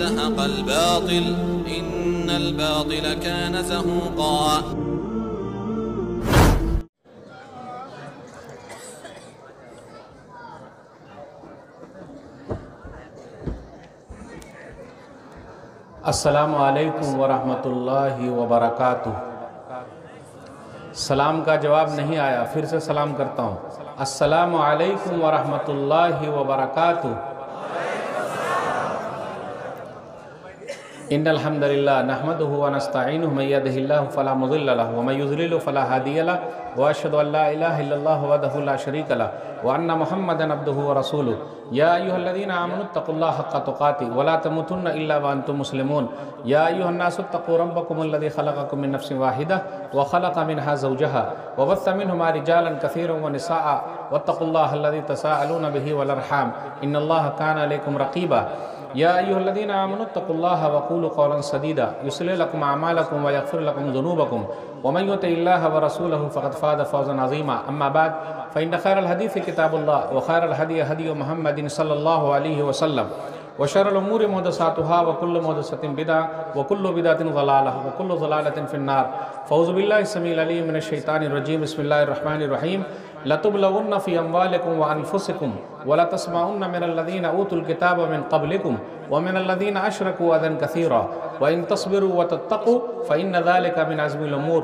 वज़हक़ल बातिल इन्नल बातिल कान ज़हूक़ा। अस्सलामु अलैकुम वरहमतुल्लाहि वबरकातुह। सलाम का जवाब नहीं आया, फिर से सलाम करता हूँ। अस्सलामु अलैकुम वरहमतुल्लाहि वबरकातुह। इन्नल हम्दुलिल्लाह नहमदुहु व नस्तईनुहु मन यहदिहिल्लाहु फला मुज़िल्ल लहु व मन युज़लिलहु फला हादिय लहु व अशहदु अल्ला इलाहा इल्लल्लाहु वहदहु ला शरीका लहु व अन्ना मुहम्मदन अब्दुहु व रसूलुहु। या अय्युहल्लज़ीना आमनु तक़ुल्लाह हक़्क़ तुक़ातिह व ला तमूतुन्ना इल्ला व अंतुम मुस्लिमून। या अय्युहन्नासु इत्तक़ू रब्बकुमुल्लज़ी ख़लक़कुम मिन नफ़्सिन वाहिदा व ख़लक़ मिनहा ज़ौजहा व बस्स मिनहुमा रिजालन कसीरन व निसाअ वत्तक़ुल्लाह अल्लज़ी तसाअलूना बिही वल अर्हाम इन्नल्लाहा कान अलैकुम रक़ीबा। या अय्युहल्लज़ीना आमनु तक़ुल्लाह व क़ूलू क़ौलन सदीदा युस्लिह लकुम अमालकुम व यग़फ़िर लकुम ज़ुनूबकुम व मन युति'िल्लाह व रसूलहु फ़क़द फ़ाज़ फ़ौज़न अज़ीमा। अम्मा बाद फ़इन्न ख़ैरल हदीस किताबुल्लाह व ख़ैरल हदी हदी मुहम्मदिन सल्लल्लाहु अलैहि वसल्लम व शर्रल उमूरि मुहदसातुहा व कुल्लु मुहदसतिन बिदअह व कुल्लु बिदअतिन ज़लालह व कुल्लु ज़लालतिन फ़िन्नार। फ़ऊज़ु बिल्लाहि समीइल अलीम मिनश शैतानिर रजीम। बिस्मिल्लाहिर रहमानिर रहीम। लतुब्लवुन्ना फ़ी अम्वालिकुम व अनफुसिकुम व लतस्मउन्ना मिनल्लज़ीना ऊतुल किताब मिन क़ब्लिकुम व मिनल्लज़ीना अशरकू अज़न कसीरा व इन तस्बिरू व तत्तक़ू फ़इन्न ज़ालिका मिन अज़्मिल उमूर।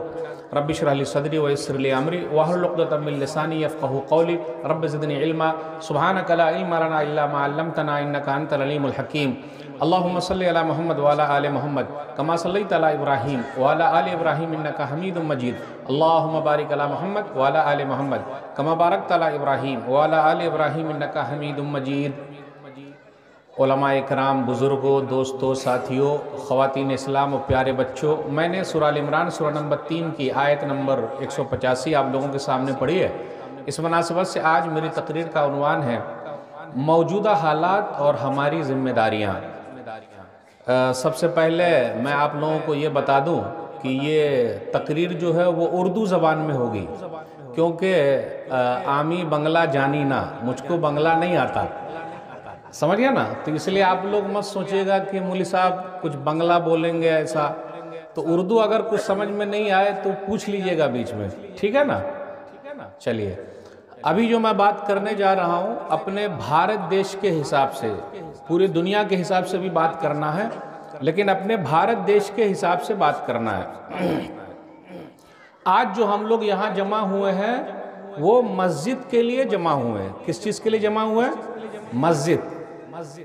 रब्बि इश्रह ली सदरी व यस्सिर ली अमरी वहलुल उक़दतम मिन लिसानी यफ़क़हू क़ौली। रब्बि ज़िदनी इल्मा सुब्हानका ला इल्मा लना इल्ला मा अल्लमतना इन्नका अंतल अलीमुल हकीम। अल्लाहुम्मा सल्लि अला मुहम्मद व अला आलि मुहम्मद कमा सल्लैता अला इब्राहीम व अला आलि इब्राहीम इन्नका हमीदुम मजीद। अल्लाहुम्मा बारिक अला मुहम्मद व अला आलि मुहम्मद कमा बारकता अला इब्राहीम व अला आलि इब्राहीम इन्नका हमीदुम मजीद। उलमा इकराम, बुज़ुर्गों, दोस्तों, साथियों, ख़वातीन इस्लाम और प्यारे बच्चों, मैंने सूरह आल इमरान सूरह नंबर 3 की आयत नंबर 185 आप लोगों के सामने पढ़ी है। इस मुनासिबत से आज मेरी तकरीर का उन्वान है मौजूदा हालात और हमारी ज़िम्मेदारियाँ। सबसे पहले मैं आप लोगों को ये बता दूं कि ये तकरीर जो है वो उर्दू ज़बान में होगी, क्योंकि आमी बंगला जानी ना, मुझको बंगला नहीं आता, समझ गया ना। तो इसलिए आप लोग मत सोचिएगा कि मौलवी साहब कुछ बंगला बोलेंगे ऐसा। तो उर्दू अगर कुछ समझ में नहीं आए तो पूछ लीजिएगा बीच में, ठीक है ना। चलिए, अभी जो मैं बात करने जा रहा हूँ अपने भारत देश के हिसाब से, पूरी दुनिया के हिसाब से भी बात करना है, लेकिन अपने भारत देश के हिसाब से बात करना है। आज जो हम लोग यहाँ जमा हुए हैं वो मस्जिद के लिए जमा हुए हैं। किस चीज़ के लिए जमा हुए हैं? मस्जिद।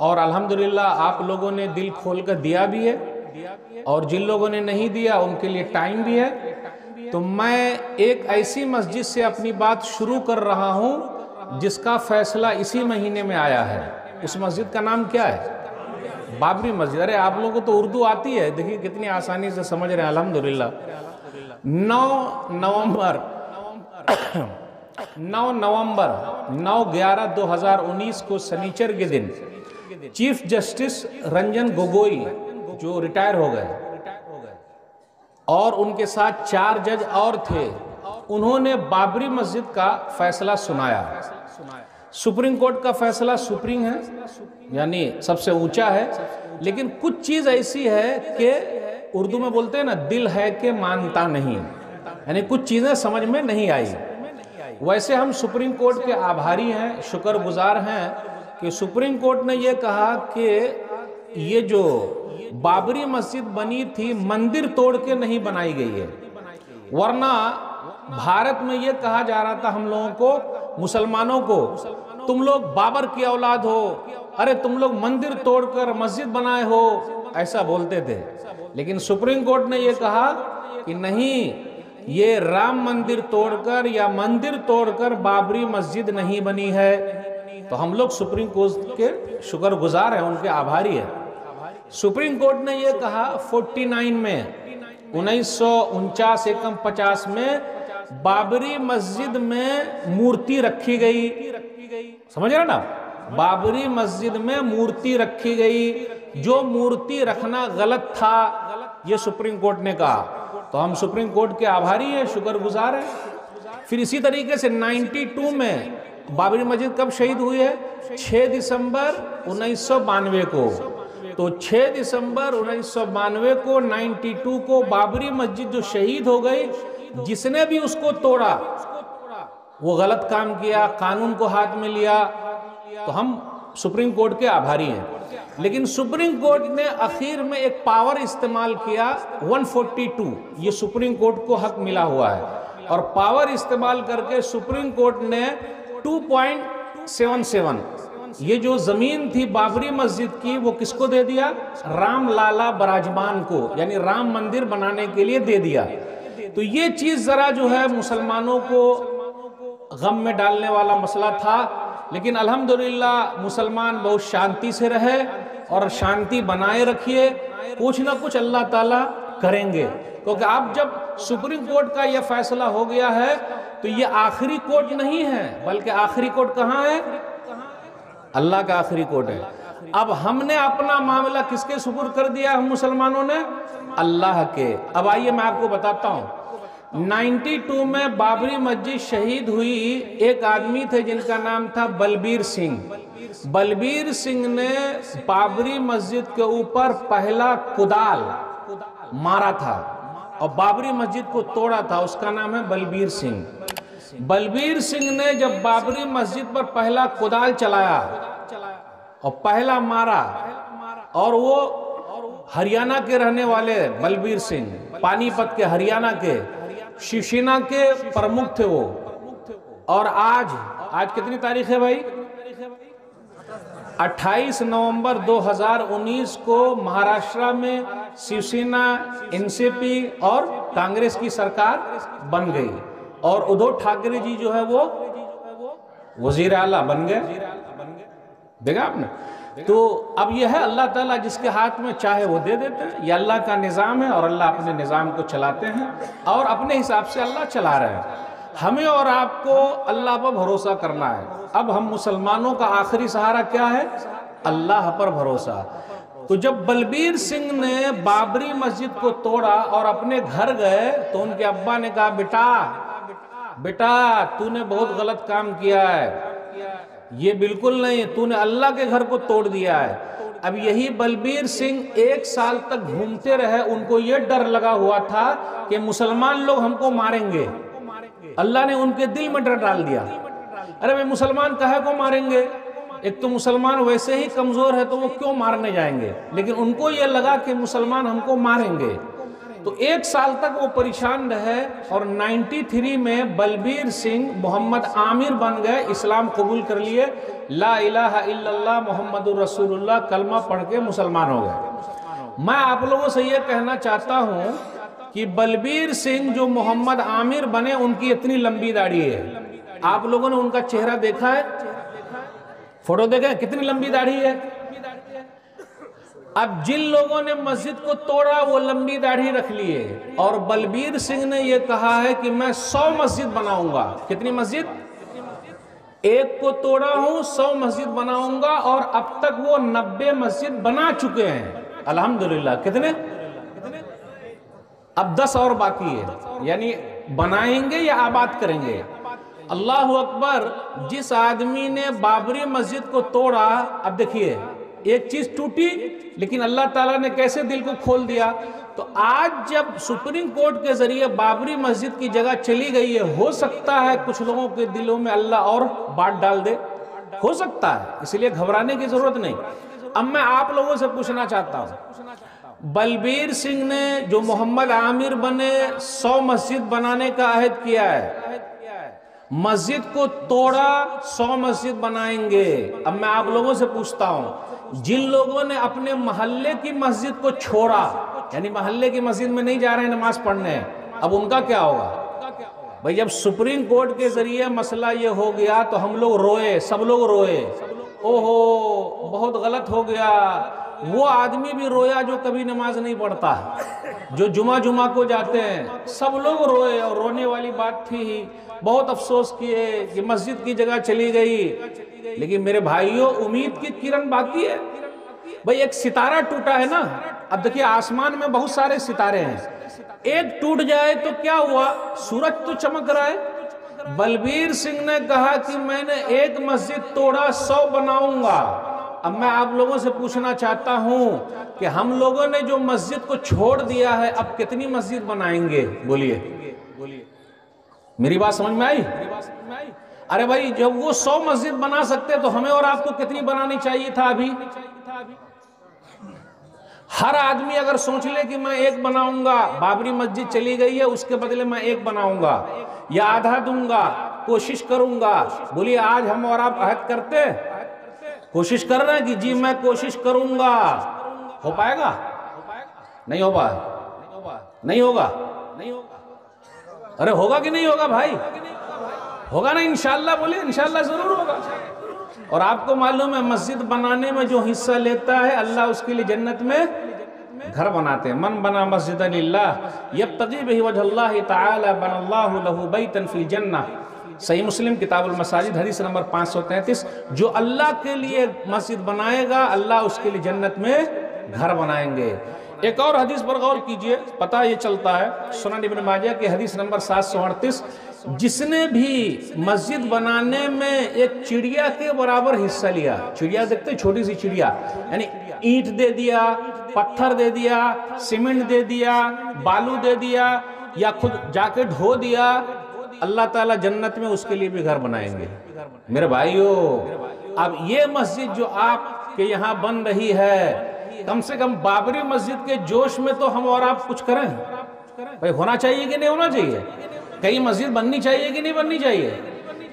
और अल्हम्दुलिल्लाह आप लोगों ने दिल खोल कर दिया भी है, और जिन लोगों ने नहीं दिया उनके लिए टाइम भी है। तो मैं एक ऐसी मस्जिद से अपनी बात शुरू कर रहा हूँ जिसका फैसला इसी महीने में आया है। उस मस्जिद का नाम क्या है? बाबरी मस्जिद। अरे आप लोगों को तो उर्दू आती है, देखिए कितनी आसानी से समझ रहे हैं अल्हम्दुलिल्लाह। 9/11/2019 को शनिचर के दिन चीफ जस्टिस रंजन गोगोई जो रिटायर हो गए और उनके साथ 4 जज और थे, उन्होंने बाबरी मस्जिद का फैसला सुनाया। सुप्रीम कोर्ट का फैसला सुप्रीम है, यानी सबसे ऊंचा है, लेकिन कुछ चीज ऐसी है कि उर्दू में बोलते हैं ना, दिल है कि मानता नहीं, यानी कुछ चीजें समझ में नहीं आई। वैसे हम सुप्रीम कोर्ट के आभारी हैं, शुक्रगुजार हैं कि सुप्रीम कोर्ट ने यह कहा कि ये जो बाबरी मस्जिद बनी थी मंदिर तोड़ के नहीं बनाई गई है, वरना भारत में ये कहा जा रहा था हम लोगों को, मुसलमानों को, तुम लोग बाबर की औलाद हो, अरे तुम लोग मंदिर तोड़कर मस्जिद बनाए हो, ऐसा बोलते थे। लेकिन सुप्रीम कोर्ट ने ये कहा कि नहीं, ये राम मंदिर तोड़कर या मंदिर तोड़कर बाबरी मस्जिद नहीं बनी है। तो हम लोग सुप्रीम कोर्ट के शुक्रगुजार हैं, उनके आभारी हैं। सुप्रीम कोर्ट ने ये कहा 49 में 1949 में बाबरी मस्जिद में मूर्ति रखी गई, समझ रहे ना, बाबरी मस्जिद में मूर्ति रखी गई, जो मूर्ति रखना गलत था, ये सुप्रीम कोर्ट ने कहा। तो हम सुप्रीम कोर्ट के आभारी हैं, शुक्रगुजार हैं। फिर इसी तरीके से 92 में बाबरी मस्जिद कब शहीद हुई है? 6 दिसंबर 1992 को। तो 6 दिसंबर 1992 को 92 को बाबरी मस्जिद जो शहीद हो गई, जिसने भी उसको तोड़ा वो गलत काम किया, कानून को हाथ में लिया। तो हम सुप्रीम कोर्ट के आभारी हैं, लेकिन सुप्रीम कोर्ट ने आखिर में एक पावर इस्तेमाल किया 142, ये सुप्रीम कोर्ट को हक मिला हुआ है, और पावर इस्तेमाल करके सुप्रीम कोर्ट ने 2.77 ये जो जमीन थी बाबरी मस्जिद की वो किसको दे दिया? राम लाला बराजमान को, यानी राम मंदिर बनाने के लिए दे दिया। तो ये चीज जरा जो है मुसलमानों को गम में डालने वाला मसला था, लेकिन अल्हम्दुलिल्लाह मुसलमान बहुत शांति से रहे और शांति बनाए रखिए, कुछ ना कुछ अल्लाह ताला करेंगे। क्योंकि अब जब सुप्रीम कोर्ट का यह फैसला हो गया है तो ये आखिरी कोर्ट नहीं है, बल्कि आखिरी कोर्ट कहाँ है? अल्लाह का आखिरी कोर्ट है। अब हमने अपना मामला किसके सुपुर्द कर दिया? हम मुसलमानों ने अल्लाह के। अब आइए मैं आपको बताता हूँ, 92 में बाबरी मस्जिद शहीद हुई, एक आदमी थे जिनका नाम था बलबीर सिंह। बलबीर सिंह ने बाबरी मस्जिद के ऊपर पहला कुदाल मारा था और बाबरी मस्जिद को तोड़ा था, उसका नाम है बलबीर सिंह। बलबीर सिंह ने जब बाबरी मस्जिद पर पहला कुदाल चलाया और पहला मारा, और वो हरियाणा के रहने वाले बलबीर सिंह, पानीपत के, हरियाणा के, शिवसेना के प्रमुख थे वो। और आज कितनी तारीख है भाई? 28 नवंबर 2019 को महाराष्ट्र में शिवसेना, एनसीपी और कांग्रेस की सरकार बन गई और उद्धव ठाकरे जी जो है वो वजीर आला बन गए। देखा आपने? तो अब यह है अल्लाह ताला जिसके हाथ में चाहे वो दे देते हैं, यह अल्लाह का निज़ाम है और अल्लाह अपने निज़ाम को चलाते हैं और अपने हिसाब से अल्लाह चला रहे हैं। हमें और आपको अल्लाह पर भरोसा करना है। अब हम मुसलमानों का आखिरी सहारा क्या है? अल्लाह पर भरोसा। तो जब बलबीर सिंह ने बाबरी मस्जिद को तोड़ा और अपने घर गए तो उनके अब्बा ने कहा, बेटा तूने बहुत गलत काम किया है, ये बिल्कुल नहीं, तूने अल्लाह के घर को तोड़ दिया है। अब यही बलबीर सिंह 1 साल तक घूमते रहे, उनको ये डर लगा हुआ था कि मुसलमान लोग हमको मारेंगे। अल्लाह ने उनके दिल में डर डाल दिया, अरे भाई मुसलमान काहे को मारेंगे, एक तो मुसलमान वैसे ही कमजोर है तो वो क्यों मारने जाएंगे, लेकिन उनको ये लगा कि मुसलमान हमको मारेंगे। तो 1 साल तक वो परेशान रहे और 93 में बलबीर सिंह मोहम्मद आमिर बन गए, इस्लाम कबूल कर लिए, ला इलाहा इल्लल्लाह मुहम्मदुर रसूलुल्लाह कलमा पढ़ के मुसलमान हो गए। मैं आप लोगों से ये कहना चाहता हूँ कि बलबीर सिंह जो मोहम्मद आमिर बने, उनकी इतनी लंबी दाढ़ी है। आप लोगों ने उनका चेहरा देखा है? फोटो देखा है? कितनी लंबी दाढ़ी है। अब जिन लोगों ने मस्जिद को तोड़ा वो लंबी दाढ़ी रख लिए, और बलबीर सिंह ने ये कहा है कि मैं 100 मस्जिद बनाऊंगा। कितनी मस्जिद? एक को तोड़ा हूं, 100 मस्जिद बनाऊंगा, और अब तक वो 90 मस्जिद बना चुके हैं अल्हम्दुलिल्लाह। कितने? अब 10 और बाकी है, यानी बनाएंगे या आबाद करेंगे। अल्लाह अकबर। जिस आदमी ने बाबरी मस्जिद को तोड़ा, अब देखिए एक चीज टूटी लेकिन अल्लाह ताला ने कैसे दिल को खोल दिया। तो आज जब सुप्रीम कोर्ट के जरिए बाबरी मस्जिद की जगह चली गई है, हो सकता है कुछ लोगों के दिलों में अल्लाह और बात डाल दे, हो सकता है, इसलिए घबराने की जरूरत नहीं। अब मैं आप लोगों से पूछना चाहता हूं, बलबीर सिंह ने जो मोहम्मद आमिर बने 100 मस्जिद बनाने का अहद किया है, मस्जिद को तोड़ा 100 मस्जिद बनाएंगे। अब मैं आप लोगों से पूछता हूं, जिन लोगों ने अपने मोहल्ले की मस्जिद को छोड़ा, यानी मोहल्ले की मस्जिद में नहीं जा रहे हैं नमाज पढ़ने, अब उनका क्या होगा? भाई जब सुप्रीम कोर्ट के जरिए मसला ये हो गया तो हम लोग रोए, सब लोग रोए, ओहो बहुत गलत हो गया। वो आदमी भी रोया जो कभी नमाज नहीं पढ़ता, जो जुमा को जाते हैं, सब लोग रोए और रोने वाली बात थी ही। बहुत अफसोस किए कि मस्जिद की जगह चली गई, लेकिन मेरे भाइयों उम्मीद की किरण बाकी है। भाई एक सितारा टूटा है ना, अब देखिए आसमान में बहुत सारे सितारे हैं, एक टूट जाए तो क्या हुआ, सूरज तो चमक रहा है। बलबीर सिंह ने कहा कि मैंने एक मस्जिद तोड़ा 100 बनाऊंगा। अब मैं आप लोगों से पूछना चाहता हूं कि हम लोगों ने जो मस्जिद को छोड़ दिया है, अब कितनी मस्जिद बनाएंगे? बोलिए, मेरी बात समझ में आई? अरे भाई, जब वो 100 मस्जिद बना सकते तो हमें और आपको कितनी बनानी चाहिए था? अभी हर आदमी अगर सोच ले कि मैं एक बनाऊंगा, बाबरी मस्जिद चली गई है, उसके बदले मैं एक बनाऊंगा या आधा दूंगा, कोशिश करूंगा। बोलिए, आज हम और आप अहद करते हैं, कोशिश कर रहे हैं कि जी मैं कोशिश करूंगा। हो पाएगा? नहीं हो पाएगा, नहीं होगा। अरे होगा कि नहीं होगा भाई? होगा ना इंशाअल्लाह। बोलिए इंशाअल्लाह जरूर होगा। और आपको मालूम है, मस्जिद बनाने में जो हिस्सा लेता है, अल्लाह उसके लिए जन्नत में घर बनाते हैं। मन बना मस्जिदन लिल्लाह यब्तगी बिही वजहल्लाहि तआला बनल्लाहु लहू बैतन फिल जन्नह। सही मुस्लिम किताबुल मसाजिद हदीस नंबर 533। जो अल्लाह के लिए मस्जिद बनाएगा, अल्लाह उसके लिए जन्नत में घर बनाएंगे। एक और हदीस पर गौर कीजिए, पता ये चलता है सुनन इब्न माजा की हदीस नंबर 738, जिसने भी मस्जिद बनाने में एक चिड़िया के बराबर हिस्सा लिया, चिड़िया देखते छोटी सी चिड़िया, यानी ईंट दे दिया, पत्थर दे दिया, सीमेंट दे दिया, बालू दे दिया, या खुद जाके ढो दिया, अल्लाह ताला जन्नत में उसके लिए भी घर बनाएंगे। मेरे भाइयों, अब ये मस्जिद जो आपके यहाँ बन रही है, कम से कम बाबरी मस्जिद के जोश में तो हम और आप कुछ करें भाई। होना चाहिए कि नहीं होना चाहिए? कई मस्जिद बननी चाहिए कि नहीं बननी चाहिए?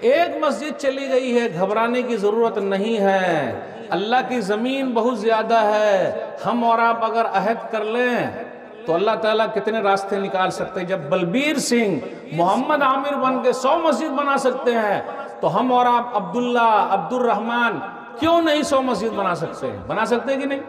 एक मस्जिद चली गई है, घबराने की जरूरत नहीं है। अल्लाह की जमीन बहुत ज्यादा है। हम और आप अगर अहद कर लें तो अल्लाह ताला कितने रास्ते निकाल सकते हैं। जब बलबीर सिंह मोहम्मद आमिर बन के 100 मस्जिद बना सकते हैं, तो हम और आप अब्दुल्ला, अब्दुल रहमान क्यों नहीं 100 मस्जिद बना सकते हैं? बना सकते हैं कि नहीं?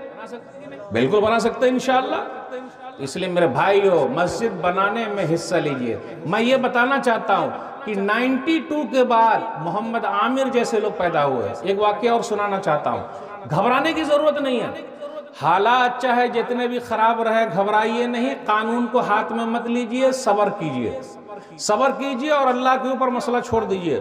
बिल्कुल बना सकते हैं इंशाअल्लाह। इसलिए मेरे भाइयों, मस्जिद बनाने में हिस्सा लीजिए। मैं ये बताना चाहता हूँ कि 92 के बाद मोहम्मद आमिर जैसे लोग पैदा हुए। एक वाकया और सुनाना चाहता हूँ, घबराने की जरूरत नहीं है। हालात चाहे जितने भी खराब रहे, घबराइए नहीं, कानून को हाथ में मत लीजिए, सब्र कीजिए, सब्र कीजिए और अल्लाह के ऊपर मसला छोड़ दीजिए।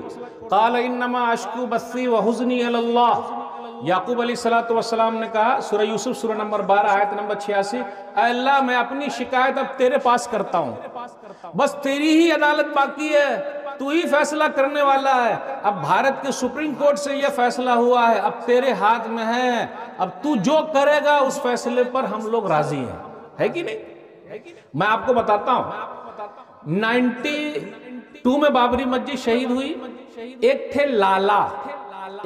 क़ाल इन्नमा अश्कू बस्सी व हुज़्नी इलल्लाह। याकूब अलैहिस्सलातु वस्सलाम ने कहा, सूरह यूसुफ सूरह नंबर 12 आयत नंबर 86, अल्लाह मैं अपनी शिकायत अब तेरे पास करता हूँ, बस तेरी ही अदालत बाकी है, तू ही फैसला करने वाला है। अब भारत के सुप्रीम कोर्ट से यह फैसला हुआ है, अब तेरे हाथ में है, अब तू जो करेगा उस फैसले पर हम लोग राजी हैं। है कि नहीं? मैं आपको बताता हूँ, 92 में बाबरी मस्जिद शहीद हुई। एक थे लाला,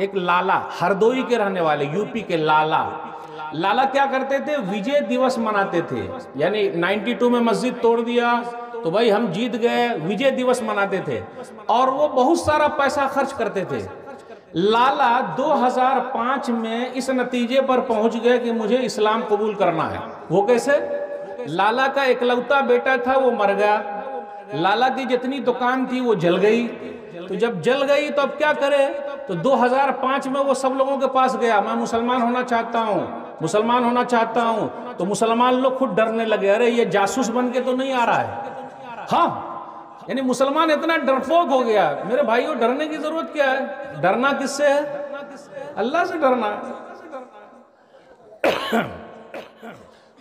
एक लाला हरदोई के रहने वाले, यूपी के लाला। लाला क्या करते थे? विजय दिवस मनाते थे। यानी 92 में मस्जिद तोड़ दिया तो भाई हम जीत गए, विजय दिवस मनाते थे। और वो बहुत सारा पैसा खर्च करते थे। लाला 2005 में इस नतीजे पर पहुंच गए कि मुझे इस्लाम कबूल करना है। वो कैसे? लाला का इकलौता बेटा था, वो मर गया। लाला की जितनी दुकान थी वो जल गई। तो जब जल गई तो अब क्या करे? तो 2005 में वो सब लोगों के पास गया, मैं मुसलमान होना चाहता हूँ, मुसलमान होना चाहता हूँ। तो मुसलमान लोग खुद डरने लगे, अरे ये जासूस बन के तो नहीं आ रहा है। हाँ, यानी मुसलमान इतना डरपोक हो गया। मेरे भाइयों, डरने की जरूरत क्या है? डरना किससे है? अल्लाह से डरना है।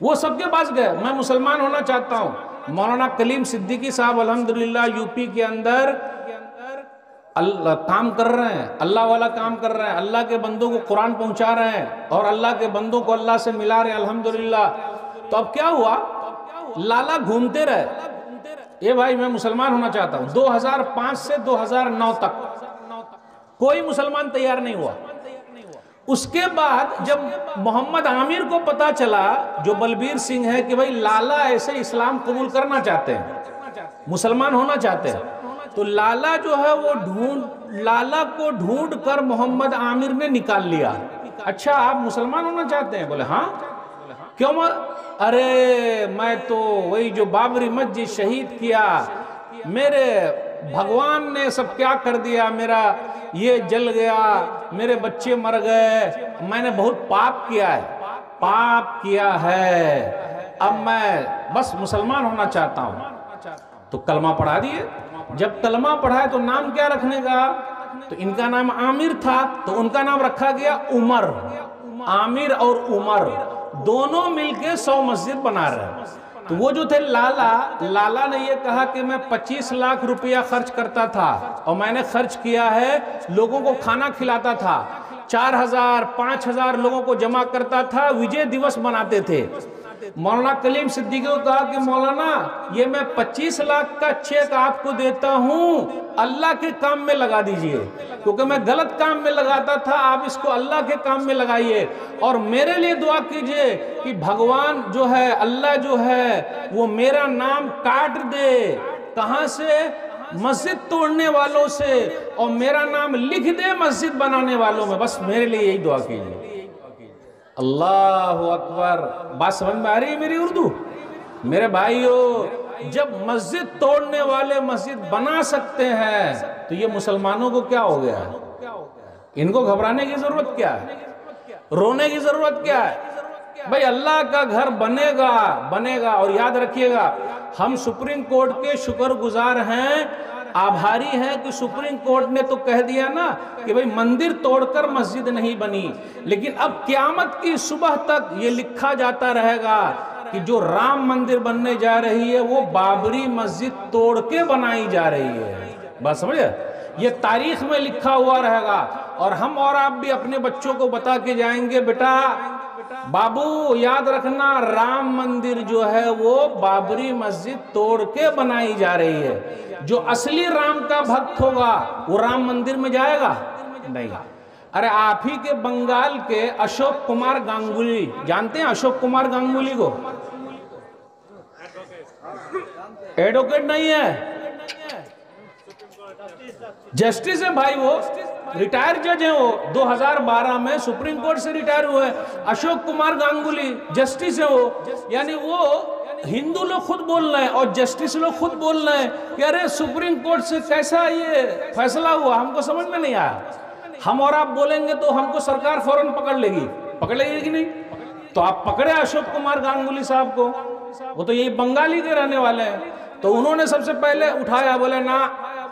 वो सबके पास गए, मैं मुसलमान होना चाहता हूँ। मौलाना कलीम सिद्दीकी साहब अल्हम्दुलिल्लाह यूपी के अंदर अल्लाह काम कर रहे हैं, अल्लाह वाला काम कर रहे हैं, अल्लाह के बंदों को कुरान पहुंचा रहे हैं और अल्लाह के बंदों को अल्लाह से मिला रहे हैं, अल्हम्दुलिल्लाह। तो अब क्या हुआ? लाला घूमते रहे, ये भाई मैं मुसलमान होना चाहता हूं। 2005 से 2009 तक कोई मुसलमान तैयार नहीं हुआ। उसके बाद जब मोहम्मद आमिर को पता चला, जो बलबीर सिंह है, कि भाई लाला ऐसे इस्लाम कबूल करना चाहते हैं, मुसलमान होना चाहते हैं, तो लाला जो है वो लाला को ढूंढ कर मोहम्मद आमिर ने निकाल लिया। अच्छा, आप मुसलमान होना चाहते हैं? बोले हाँ। क्यों? अरे मैं तो वही जो बाबरी मस्जिद शहीद किया, मेरे भगवान ने सब क्या कर दिया, मेरा ये जल गया, मेरे बच्चे मर गए, मैंने बहुत पाप किया है, पाप किया है, अब मैं बस मुसलमान होना चाहता हूँ। तो कलमा पढ़ा दिए। जब कलमा पढ़ाए तो नाम क्या रखने का? तो इनका नाम आमिर था, तो उनका नाम रखा गया उमर। आमिर और उमर दोनों मिलके 100 मस्जिद बना रहे हैं। तो वो जो थे लाला ने ये कहा कि मैं 25 लाख रुपया खर्च करता था और मैंने खर्च किया है, लोगों को खाना खिलाता था, 4000 5000 लोगों को जमा करता था, विजय दिवस मनाते थे। मौलाना कलीम सिद्दीकी को कहा कि मौलाना ये मैं 25 लाख का चेक आपको देता हूँ, अल्लाह के काम में लगा दीजिए, क्योंकि मैं गलत काम में लगाता था, आप इसको अल्लाह के काम में लगाइए और मेरे लिए दुआ कीजिए कि भगवान जो है, अल्लाह जो है, वो मेरा नाम काट दे, कहाँ से, मस्जिद तोड़ने वालों से, और मेरा नाम लिख दे मस्जिद बनाने वालों में। बस मेरे लिए यही दुआ कीजिए। अल्लाह अकबर। बात समझ में आ रही है मेरी उर्दू? मेरे भाइयों, जब मस्जिद तोड़ने वाले मस्जिद बना सकते हैं तो ये मुसलमानों को क्या हो गया? इनको घबराने की जरूरत क्या है? रोने की जरूरत क्या है? भाई अल्लाह का घर बनेगा बनेगा। और याद रखिएगा, हम सुप्रीम कोर्ट के शुक्रगुजार हैं, आभारी हैं कि सुप्रीम कोर्ट ने तो कह दिया ना कि भाई मंदिर तोड़कर मस्जिद नहीं बनी, लेकिन अब क़यामत की सुबह तक ये लिखा जाता रहेगा कि जो राम मंदिर बनने जा रही है वो बाबरी मस्जिद तोड़ के बनाई जा रही है। बस समझे, ये तारीख में लिखा हुआ रहेगा। और हम और आप भी अपने बच्चों को बता के जाएंगे, बेटा बाबू याद रखना, राम मंदिर जो है वो बाबरी मस्जिद तोड़ के बनाई जा रही है। जो असली राम का भक्त होगा वो राम मंदिर में जाएगा नहीं। अरे आप ही के बंगाल के अशोक कुमार गांगुली, जानते हैं अशोक कुमार गांगुली को? एडवोकेट नहीं है, जस्टिस है भाई, वो रिटायर जज है। वो 2012 में सुप्रीम कोर्ट से रिटायर हुए। अशोक कुमार गांगुली जस्टिस है वो। यानी वो हिंदू लोग खुद बोल रहे हैं और जस्टिस लोग खुद बोल रहे हैं कि अरे सुप्रीम कोर्ट से कैसा ये फैसला हुआ, हमको समझ में नहीं आया। हम और आप बोलेंगे तो हमको सरकार फौरन पकड़ लेगी कि नहीं? तो आप पकड़े अशोक कुमार गांगुली साहब को, वो तो यही बंगाली के रहने वाले हैं। तो उन्होंने सबसे पहले उठाया, बोले ना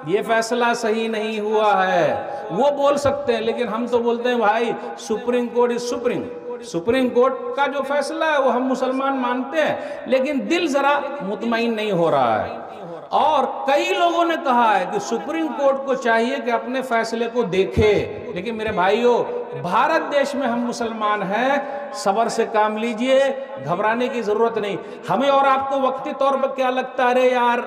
ये फैसला सही नहीं हुआ है। वो बोल सकते हैं, लेकिन हम तो बोलते हैं भाई supreme court is supreme. Supreme court का जो फैसला है वो हम मुसलमान मानते हैं, लेकिन दिल जरा मुतमईन नहीं हो रहा है। और कई लोगों ने कहा है कि सुप्रीम कोर्ट को चाहिए कि अपने फैसले को देखे। लेकिन मेरे भाइयों, भारत देश में हम मुसलमान हैं, सब्र से काम लीजिए, घबराने की जरूरत नहीं। हमें और आपको वक्ती तौर पर क्या लगता है, अरे यार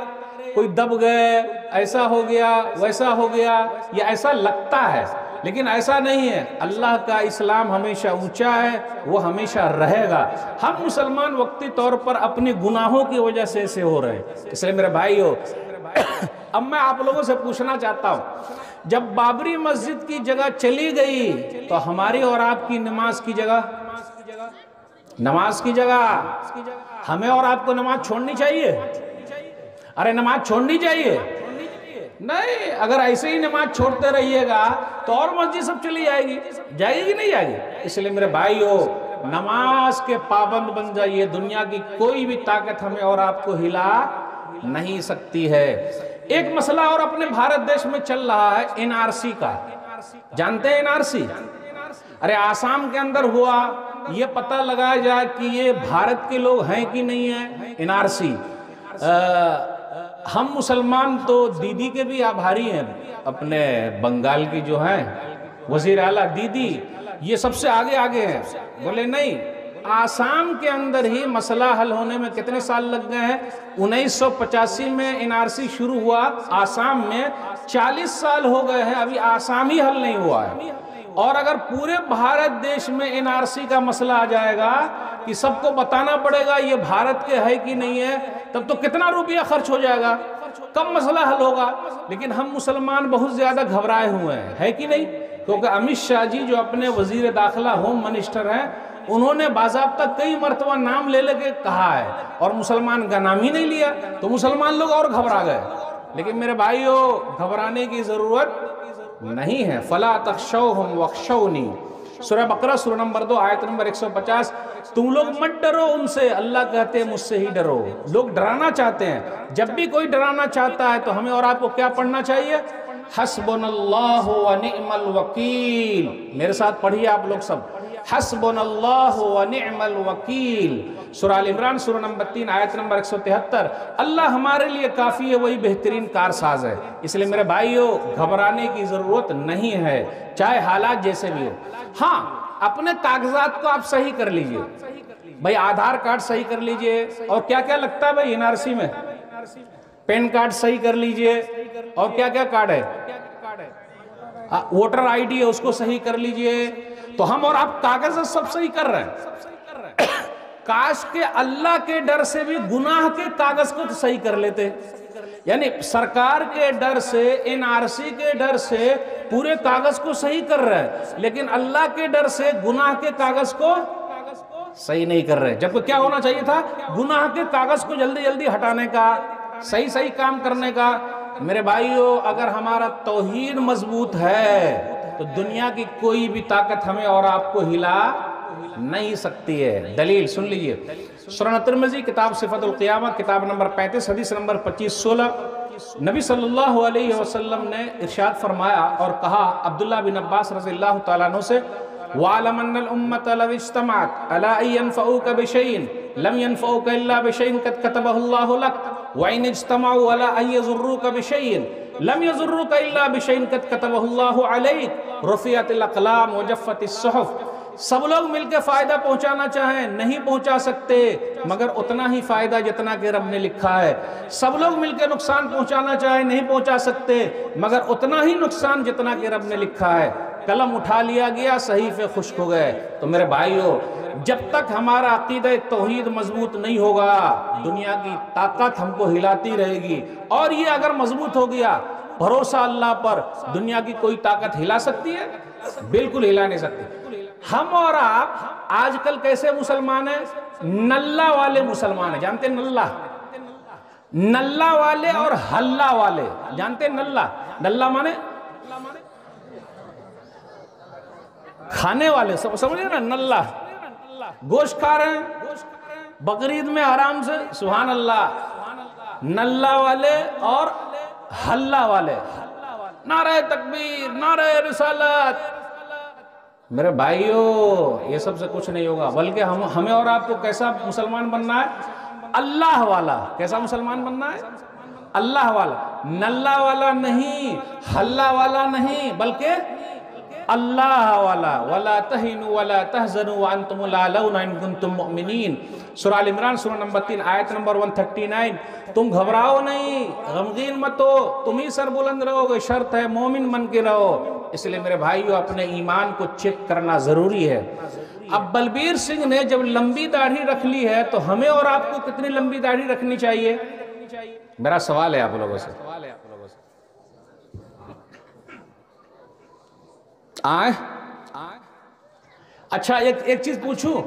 कोई दब गए, ऐसा हो गया, वैसा हो गया, या ऐसा लगता है, लेकिन ऐसा नहीं है। अल्लाह का इस्लाम हमेशा ऊंचा है, वो हमेशा रहेगा। हम मुसलमान वक्ती तौर पर अपने गुनाहों की वजह से ऐसे हो रहे हैं। इसलिए मेरे भाइयों, अब मैं आप लोगों से पूछना चाहता हूँ, जब बाबरी मस्जिद की जगह चली गई तो हमारी और आपकी नमाज की जगह हमें और आपको नमाज छोड़नी चाहिए? अरे नमाज छोड़नी चाहिए नहीं। अगर ऐसे ही नमाज छोड़ते रहिएगा तो और मस्जिद सब चली जाएगी कि नहीं जाएगी? इसलिए मेरे भाइयों, नमाज के पाबंद बन जाइए। दुनिया की कोई भी ताकत हमें और आपको हिला नहीं सकती है। एक मसला और अपने भारत देश में चल रहा है, एनआरसी का। जानते हैं एनआरसी? अरे आसाम के अंदर हुआ, ये पता लगाया जाए कि ये भारत के लोग हैं कि नहीं है। एनआरसी, हम मुसलमान तो दीदी के भी आभारी हैं, अपने बंगाल की जो हैं वजीर आला दीदी, ये सबसे आगे हैं। बोले नहीं, आसाम के अंदर ही मसला हल होने में कितने साल लग गए हैं? 1985 में एनआरसी शुरू हुआ, आसाम में 40 साल हो गए हैं, अभी आसाम ही हल नहीं हुआ है। और अगर पूरे भारत देश में एनआरसी का मसला आ जाएगा कि सबको बताना पड़ेगा ये भारत के है कि नहीं है, तब तो कितना रुपया खर्च हो जाएगा, कब मसला हल होगा। लेकिन हम मुसलमान बहुत ज्यादा घबराए हुए हैं, है कि नहीं? क्योंकि अमित शाह जी जो अपने वजीर दाखिला होम मिनिस्टर हैं, उन्होंने बाज़ाब्ता कई मरतबा नाम ले लेके कहा है और मुसलमान का नाम ही नहीं लिया, तो मुसलमान लोग और घबरा गए। लेकिन मेरे भाइयों, घबराने की जरूरत नहीं है। फला तख्शौहुम वख्शौनी, सूरह बकरा सूरह नंबर 2 आयत नंबर 150। तुम लोग मत डरो उनसे, अल्लाह कहते हैं मुझसे ही डरो। लोग डराना चाहते हैं। जब भी कोई डराना चाहता है तो हमें और आपको क्या पढ़ना चाहिए? हस्बुनल्लाहु व निअमल वकील। मेरे साथ पढ़िए आप लोग सब, हस्बुनल्लाहु व निअमल वकील। सूरह अल इमरान सूरह नंबर 3 आयत नंबर 173। अल्लाह हमारे लिए काफ़ी है, वही बेहतरीन कारसाज है। इसलिए मेरे भाइयों, घबराने की ज़रूरत नहीं है, चाहे हालात जैसे भी हो। हाँ, अपने कागजात को आप सही कर लीजिए भाई, आधार कार्ड सही कर लीजिए, और क्या क्या लगता है भाई एनआरसी में, पैन कार्ड सही कर लीजिए, और क्या क्या कार्ड है, वोटर आईडी है उसको सही कर लीजिए। तो हम और आप कागज सब सही कर रहे हैं। काश के अल्लाह के डर से भी गुनाह के कागज को तो सही कर लेते। यानी सरकार के डर से, एनआरसी के डर से पूरे कागज को सही कर रहे हैं, लेकिन अल्लाह के डर से गुनाह के कागज को सही नहीं कर रहे। जबकि क्या होना चाहिए था, गुनाह के कागज को जल्दी जल्दी हटाने का, सही सही काम करने का। मेरे भाइयों, अगर हमारा तौहीद मजबूत है तो दुनिया की कोई भी ताकत हमें और आपको हिला नहीं सकती है। दलील सुन लीजिए, सुनन तिरमिज़ी किताब सिफ़तुल क़ियामा किताब नंबर 35 हदीस नंबर 2516 नबी सल्लल्लाहु अलैहि वसल्लम ने इरशाद फरमाया और कहा, अब्दुल्लाह बिन अब्बास रज़ियल्लाहु तआला अन्हु से, वअलम अन्नल उम्मत लव इज्तमअत अला अन यनफ़ऊका बिशैइन लम यनफ़ऊका इल्ला बिशैइन क़द कतबहुल्लाहु लक व इन इज्तमअू अला अन यज़ुर्रूका बिशैइन लम यज़ुर्रूका इल्ला बिशैइन क़द कतबहुल्लाहु अलैक रुफ़िअतिल अक़लाम व जफ़्फ़तिस सुहुफ़। सब लोग मिलकर फायदा पहुंचाना चाहें, नहीं पहुंचा सकते, मगर उतना ही फायदा जितना कि रब ने लिखा है। सब लोग मिलकर नुकसान पहुंचाना चाहें, नहीं पहुंचा सकते, मगर उतना ही नुकसान जितना कि रब ने लिखा है। कलम उठा लिया गया, सहीफे खुश्क हो गए। तो मेरे भाइयों, जब तक हमारा अकीदा तौहीद मजबूत नहीं होगा, दुनिया की ताकत हमको हिलाती रहेगी। और ये अगर मजबूत हो गया, भरोसा अल्लाह पर, दुनिया की कोई ताकत हिला सकती है? बिल्कुल हिला नहीं सकती। हम और आप आजकल कैसे मुसलमान हैं? नल्ला वाले मुसलमान हैं। जानते हैं नल्ला? नल्ला वाले और हल्ला वाले। जानते हैं नल्ला? नल्ला माने खाने वाले, सब समझे ना? नल्ला गोश्त खा रहे हैं बकरीद में आराम से, सुभान अल्लाह। नल्ला वाले और हल्ला वाले, नारे तकबीर, नारे रिसालत। मेरे भाइयों, ये सब से कुछ नहीं होगा, बल्कि हमें और आपको कैसा मुसलमान बनना है? अल्लाह वाला। कैसा मुसलमान बनना है? अल्लाह वाला। नल्ला वाला नहीं, हल्ला वाला नहीं, बल्कि अल्लाह वाला। वला तहिनु वला तहज़नु व अंतुमुल आलौना इन कुंतुम मुमिनीन। सूरह अल इमरान सूरह नंबर 3 आयत नंबर 139। तुम घबराओ नहीं, गमगीन मत हो, तुम ही सर बुलंद रहोगे, शर्त है मोमिन बन के रहो। इसलिए मेरे भाइयों, अपने ईमान को चेक करना जरूरी है। अब बलबीर सिंह ने जब लंबी दाढ़ी रख ली है, तो हमें और आपको कितनी लंबी दाढ़ी रखनी चाहिए? मेरा सवाल है आप लोगों से। अच्छा, एक चीज पूछूं,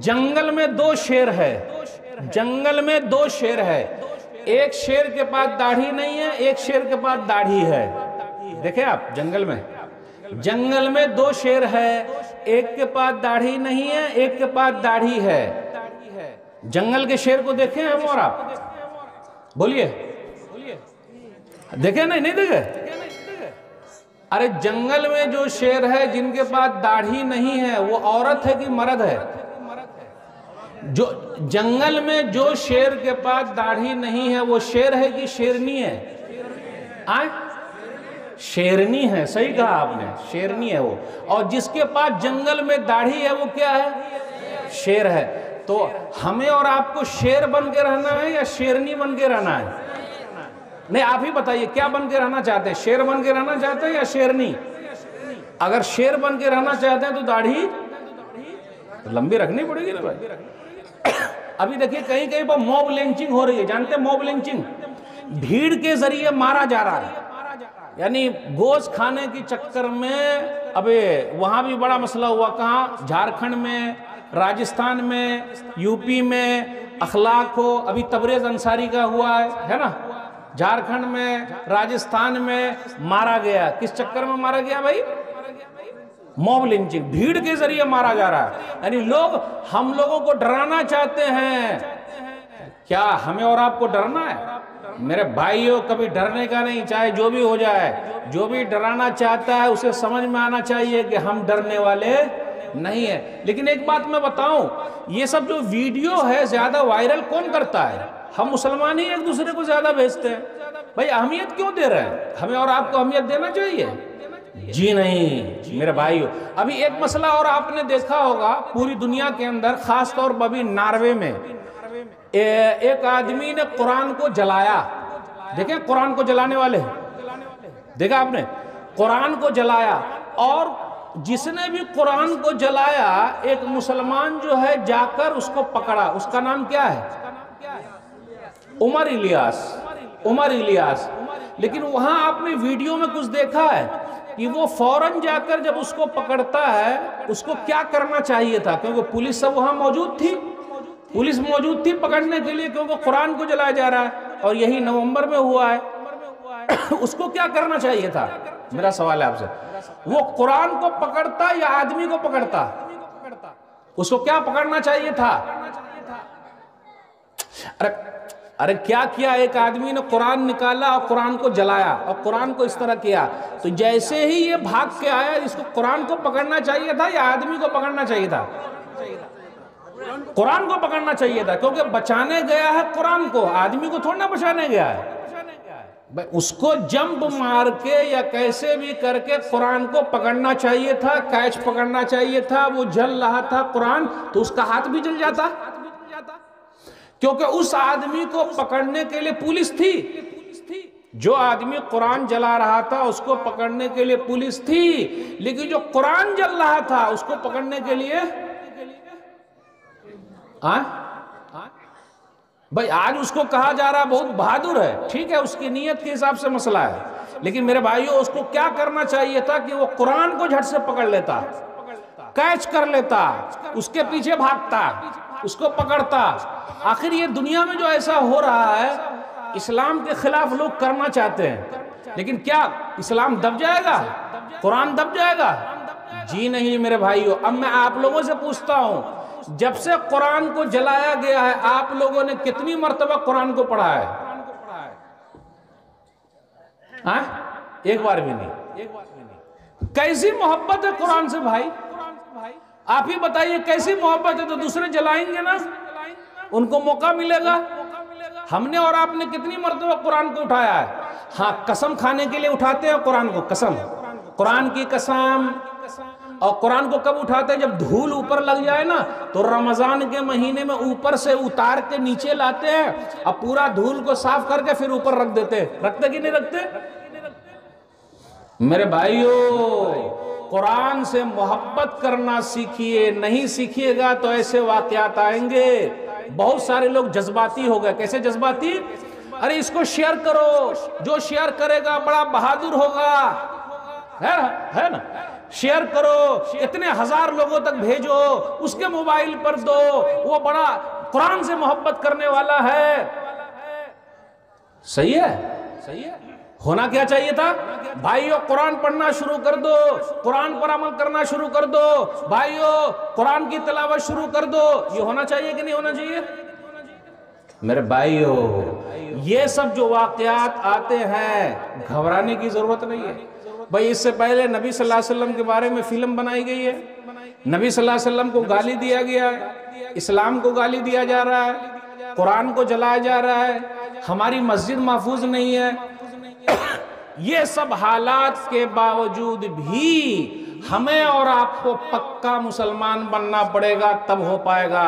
जंगल में दो शेर है, जंगल में दो शेर है, एक शेर के पास दाढ़ी नहीं है, एक शेर के पास दाढ़ी है। देखे आप, जंगल में दो शेर है, एक के पास दाढ़ी नहीं है, एक के पास दाढ़ी है। जंगल के शेर को देखे हम और आप? बोलिए, देखे? नहीं देखे? अरे जंगल में जो शेर है जिनके पास दाढ़ी नहीं है, वो औरत है कि मर्द है? जो जंगल में जो शेर के पास दाढ़ी नहीं है, वो शेर है कि शेरनी है? शेरनी है। सही कहा आपने, शेरनी है वो। और जिसके पास जंगल में दाढ़ी है, वो क्या है? शेर है। तो हमें और आपको शेर बन के रहना है या शेरनी बन के रहना है? नहीं, आप ही बताइए, क्या बन के रहना चाहते हैं? शेर बन के रहना चाहते हैं या शेरनी? अगर शेर बन के रहना चाहते हैं तो दाढ़ी लंबी रखनी पड़ेगी ना भाई। अभी देखिए, कहीं कहीं पर मॉब लिंचिंग हो रही है। जानते हैं मॉब लिंचिंग? भीड़ के जरिए मारा जा रहा है। यानी गोश्त खाने के चक्कर में, अबे वहां भी बड़ा मसला हुआ। कहाँ? झारखंड में, राजस्थान में, यूपी में अखलाक हो। अभी तबरेज अंसारी का हुआ है ना? झारखंड में, राजस्थान में मारा गया। किस चक्कर में मारा गया भाई? मॉब लिंचिंग, भीड़ के जरिए मारा जा रहा है। यानी लोग हम लोगों को डराना चाहते हैं। क्या हमें और आपको डरना है? मेरे भाइयों, कभी डरने का नहीं, चाहे जो भी हो जाए। जो भी डराना चाहता है उसे समझ में आना चाहिए कि हम डरने वाले नहीं है। लेकिन एक बात मैं बताऊं, ये सब जो वीडियो है ज्यादा वायरल कौन करता है? हम मुसलमान ही एक दूसरे को ज्यादा भेजते हैं। भाई अहमियत क्यों दे रहे हैं? हमें और आपको अहमियत देना चाहिए? जी नहीं मेरे भाइयों। अभी एक मसला और आपने देखा होगा पूरी दुनिया के अंदर, खास तौर पर अभी नॉर्वे में एक आदमी ने कुरान को जलाया। देखें कुरान को जलाने वाले, देखा आपने? कुरान को जलाया, और जिसने भी कुरान को जलाया एक मुसलमान जो है जाकर उसको पकड़ा। उसका नाम क्या है? उमर इलियास। उमर इलियास। लेकिन वहां आपने वीडियो में कुछ देखा है कि वो फौरन जाकर जब उसको पकड़ता है, उसको क्या करना चाहिए था? क्योंकि पुलिस सब वहां मौजूद थी, पुलिस मौजूद थी पकड़ने के लिए, क्योंकि कुरान को जलाया जा रहा है और यही नवंबर में हुआ है। उसको क्या करना चाहिए था? मेरा सवाल है आपसे, वो कुरान को पकड़ता या आदमी को पकड़ता? उसको क्या पकड़ना चाहिए था? अरे क्या किया? एक आदमी ने कुरान निकाला और कुरान को जलाया और कुरान को इस तरह किया। तो जैसे ही ये भाग के आया, इसको कुरान को पकड़ना चाहिए था या आदमी को पकड़ना चाहिए था? कुरान को पकड़ना चाहिए था, क्योंकि बचाने गया है कुरान को, आदमी को थोड़ा ना बचाने गया है। भाई उसको जंप मार के या कैसे भी करके कुरान को पकड़ना चाहिए था, कैच पकड़ना चाहिए था। वो जल रहा था कुरान, तो उसका हाथ भी जल जाता, क्योंकि उस आदमी को पकड़ने के लिए पुलिस थी। जो आदमी कुरान जला रहा था उसको पकड़ने के लिए पुलिस थी, लेकिन जो कुरान जल रहा था उसको पकड़ने के लिए भाई आज उसको कहा जा रहा बहुत बहादुर है। ठीक है, उसकी नीयत के हिसाब से मसला है, लेकिन मेरे भाइयों उसको क्या करना चाहिए था कि वो कुरान को झट से पकड़ लेता, कैच कर लेता, उसके पीछे भागता, उसको पकड़ता। आखिर ये दुनिया में जो ऐसा हो रहा है, इस्लाम के खिलाफ लोग करना चाहते हैं, लेकिन क्या इस्लाम दब जाएगा? कुरान दब जाएगा? जी नहीं मेरे भाइयों। अब मैं आप लोगों से पूछता हूं, जब से कुरान को जलाया गया है आप लोगों ने कितनी मर्तबा कुरान को पढ़ा है? एक बार भी नहीं। कैसी मोहब्बत है कुरान से भाई? आप ही बताइए कैसी मोहब्बत है? तो दूसरे जलाएंगे ना, उनको मौका मिलेगा। हमने और आपने कितनी मर्तबा कुरान को उठाया है? हाँ, कसम खाने के लिए उठाते हैं कुरान को, कसम, कुरान की कसम। और कुरान को कब उठाते हैं? जब धूल ऊपर लग जाए ना, तो रमजान के महीने में ऊपर से उतार के नीचे लाते हैं, अब पूरा धूल को साफ करके फिर ऊपर रख देते हैं। रखते कि नहीं रखते? मेरे भाइयों कुरान से मोहब्बत करना सीखिए, नहीं सीखिएगा तो ऐसे वाकयात आएंगे। बहुत सारे लोग जज्बाती हो गए। कैसे जज्बाती? अरे इसको शेयर करो, जो शेयर करेगा बड़ा बहादुर होगा, है ना? शेयर करो, इतने हजार लोगों तक भेजो, उसके मोबाइल पर दो, वो बड़ा कुरान से मोहब्बत करने वाला है। सही है? सही है। होना क्या चाहिए था? भाइयों कुरान पढ़ना शुरू कर दो, कुरान पर अमल करना शुरू कर दो, भाइयों कुरान की तिलावत शुरू कर दो। ये होना चाहिए कि नहीं होना चाहिए? मेरे भाइयों ये सब जो वाकयात आते हैं घबराने की जरूरत नहीं है। भाई इससे पहले नबी सल्लल्लाहु अलैहि वसल्लम के बारे में फिल्म बनाई गई है, नबी सल्लल्लाहु अलैहि वसल्लम को गाली दिया गया है, इस्लाम को गाली दिया जा रहा है, कुरान को जलाया जा रहा है, हमारी मस्जिद महफूज नहीं है। ये सब हालात के बावजूद भी हमें और आपको पक्का मुसलमान बनना पड़ेगा, तब हो पाएगा।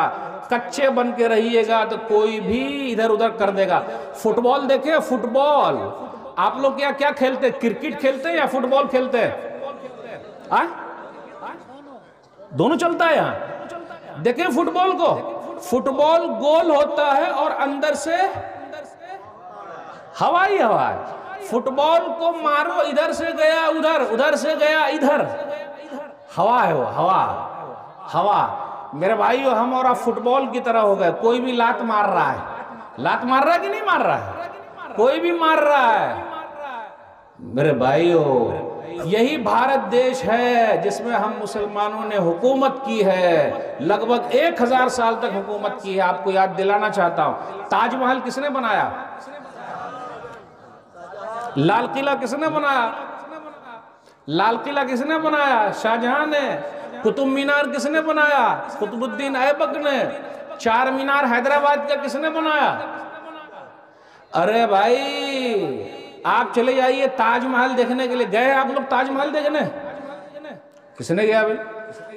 कच्चे बन के रहिएगा तो कोई भी इधर उधर कर देगा। फुटबॉल देखे, फुटबॉल आप लोग क्या क्या खेलते? क्रिकेट खेलते हैं या फुटबॉल खेलते हैं? दोनों चलता है यहाँ। देखें फुटबॉल को, फुटबॉल गोल होता है और अंदर से हवा ही हवा है। फुटबॉल को मारो, इधर से गया उधर, उधर से गया इधर, हवा है वो, हवा हवा। मेरे भाइयों हम और आप फुटबॉल की तरह हो गए। कोई भी लात मार रहा है, लात मार रहा है कि नहीं मार रहा है? कोई भी मार रहा है। मेरे भाइयों यही भारत देश है जिसमें हम मुसलमानों ने हुकूमत की है, लगभग 1000 साल तक हुकूमत की है। आपको याद दिलाना चाहता हूं, ताजमहल किसने बनाया? लाल किला किसने बनाया? लाल किला किसने बनाया? शाहजहां ने। कुतुब मीनार किसने बनाया? कुतुबुद्दीन ऐबक ने। चार मीनार हैदराबाद का किसने बनाया? अरे भाई आप चले जाइए ताजमहल देखने के लिए। गए आप लोग ताजमहल देखने? किसने गया भाई?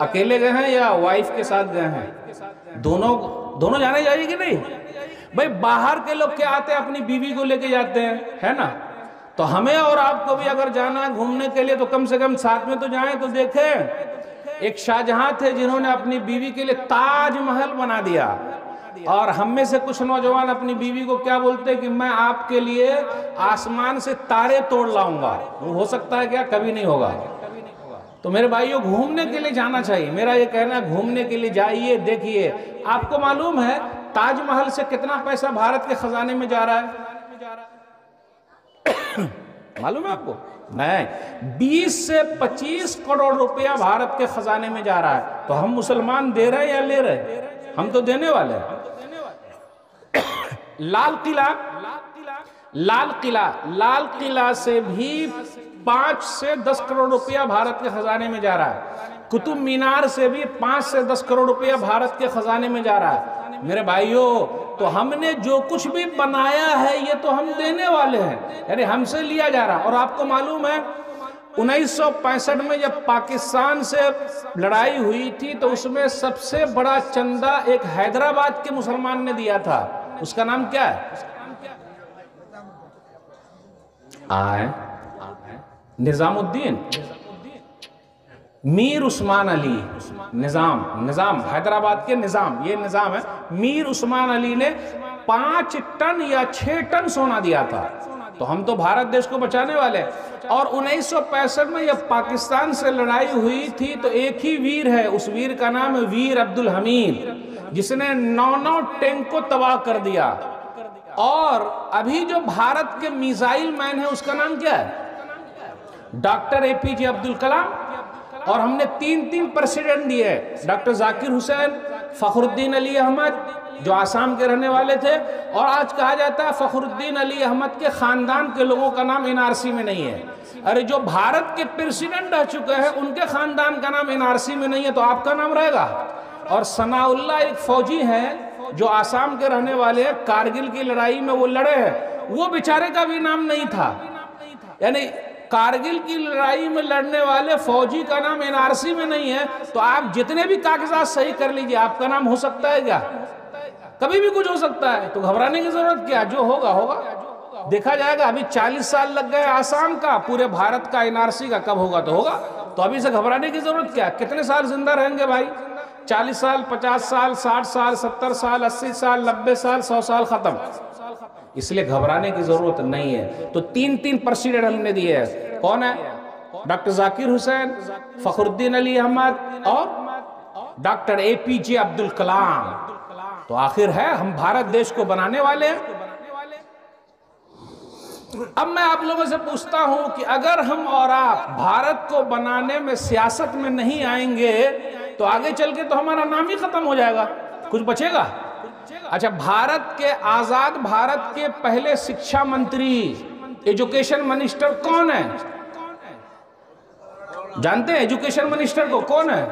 अकेले गए हैं या वाइफ के साथ गए हैं? दोनों जाने जाइए कि नहीं भाई? बाहर के लोग क्या आते हैं, अपनी बीवी को लेके जाते हैं, है ना? तो हमें और आपको भी अगर जाना है घूमने के लिए तो कम से कम साथ में तो जाएं। तो देखें, एक शाहजहां थे जिन्होंने अपनी बीवी के लिए ताजमहल बना दिया, और हम में से कुछ नौजवान अपनी बीवी को क्या बोलते हैं कि मैं आपके लिए आसमान से तारे तोड़ लाऊंगा। वो हो सकता है क्या? कभी नहीं होगा। तो मेरे भाइयों, घूमने के लिए जाना चाहिए। मेरा ये कहना है घूमने के लिए जाइए, देखिए। आपको मालूम है ताजमहल से कितना पैसा भारत के खजाने में जा रहा है? मालूम है आपको? नहीं, 20 से 25 करोड़ रुपया भारत के खजाने में जा रहा है। तो हम मुसलमान दे रहे हैं या ले रहे हैं? हम तो देने वाले हैं। लाल किला से भी 5 से 10 करोड़ रुपया भारत के खजाने में जा रहा है। कुतुब मीनार से भी 5 से 10 करोड़ रुपया भारत के खजाने में जा रहा है। मेरे भाइयों, तो हमने जो कुछ भी बनाया है ये तो हम देने वाले हैं, यानी हमसे लिया जा रहा है। और आपको मालूम है 1965 में जब पाकिस्तान से लड़ाई हुई थी तो उसमें सबसे बड़ा चंदा एक हैदराबाद के मुसलमान ने दिया था। उसका नाम क्या है? निजामुद्दीन, मीर उस्मान अली। निजाम हैदराबाद के निजाम, ये निजाम है। मीर उस्मान अली ने 5 टन या 6 टन सोना दिया था। तो हम तो भारत देश को बचाने वाले। और 1965 में जब पाकिस्तान से लड़ाई हुई थी तो एक ही वीर है, उस वीर का नाम है वीर अब्दुल हमीद, जिसने 9 टैंक को तबाह कर दिया। और अभी जो भारत के मिसाइल मैन है उसका नाम क्या है? Doctor APJ Abdul Kalam. और हमने 3 प्रेसिडेंट दिए, डॉक्टर जाकिर हुसैन, फखरुद्दीन अली अहमद जो आसाम के रहने वाले थे। और आज कहा जाता है फखरुद्दीन अली अहमद के खानदान के लोगों का नाम NRC में नहीं है। अरे जो भारत के प्रेसिडेंट रह चुके हैं उनके खानदान का नाम NRC में नहीं है, तो आपका नाम रहेगा। और सनाउल्लाह एक फौजी हैं जो आसाम के रहने वाले हैं, कारगिल की लड़ाई में वो लड़े हैं, वो बेचारे का भी नाम नहीं था। यानी कारगिल की लड़ाई में लड़ने वाले फौजी का नाम NRC में नहीं है। तो आप जितने भी कागजात सही कर लीजिए, आपका नाम हो सकता है क्या? कभी भी कुछ हो सकता है। तो घबराने की जरूरत क्या? जो होगा होगा, देखा जाएगा। अभी 40 साल लग गए आसाम का, पूरे भारत का NRC का कब होगा तो होगा। तो अभी से घबराने की जरूरत क्या? कितने साल जिंदा रहेंगे भाई? 40 साल, 50 साल, 60 साल, 70 साल, 80 साल, 90 साल, 100 साल, खत्म। इसलिए घबराने की जरूरत नहीं है। तो 3 प्रेसिडेंट हमने दिए हैं। कौन है? डॉक्टर जाकिर हुसैन, फखरुद्दीन अली अहमद और डॉक्टर APJ अब्दुल कलाम। तो आखिर है हम भारत देश को बनाने वाले हैं। अब मैं आप लोगों से पूछता हूं कि अगर हम और आप भारत को बनाने में, सियासत में नहीं आएंगे तो आगे चल के तो हमारा नाम ही खत्म हो जाएगा, कुछ बचेगा? अच्छा, भारत के आजाद भारत के पहले शिक्षा मंत्री, एजुकेशन मिनिस्टर कौन है? जानते हैं एजुकेशन मिनिस्टर को? कौन है?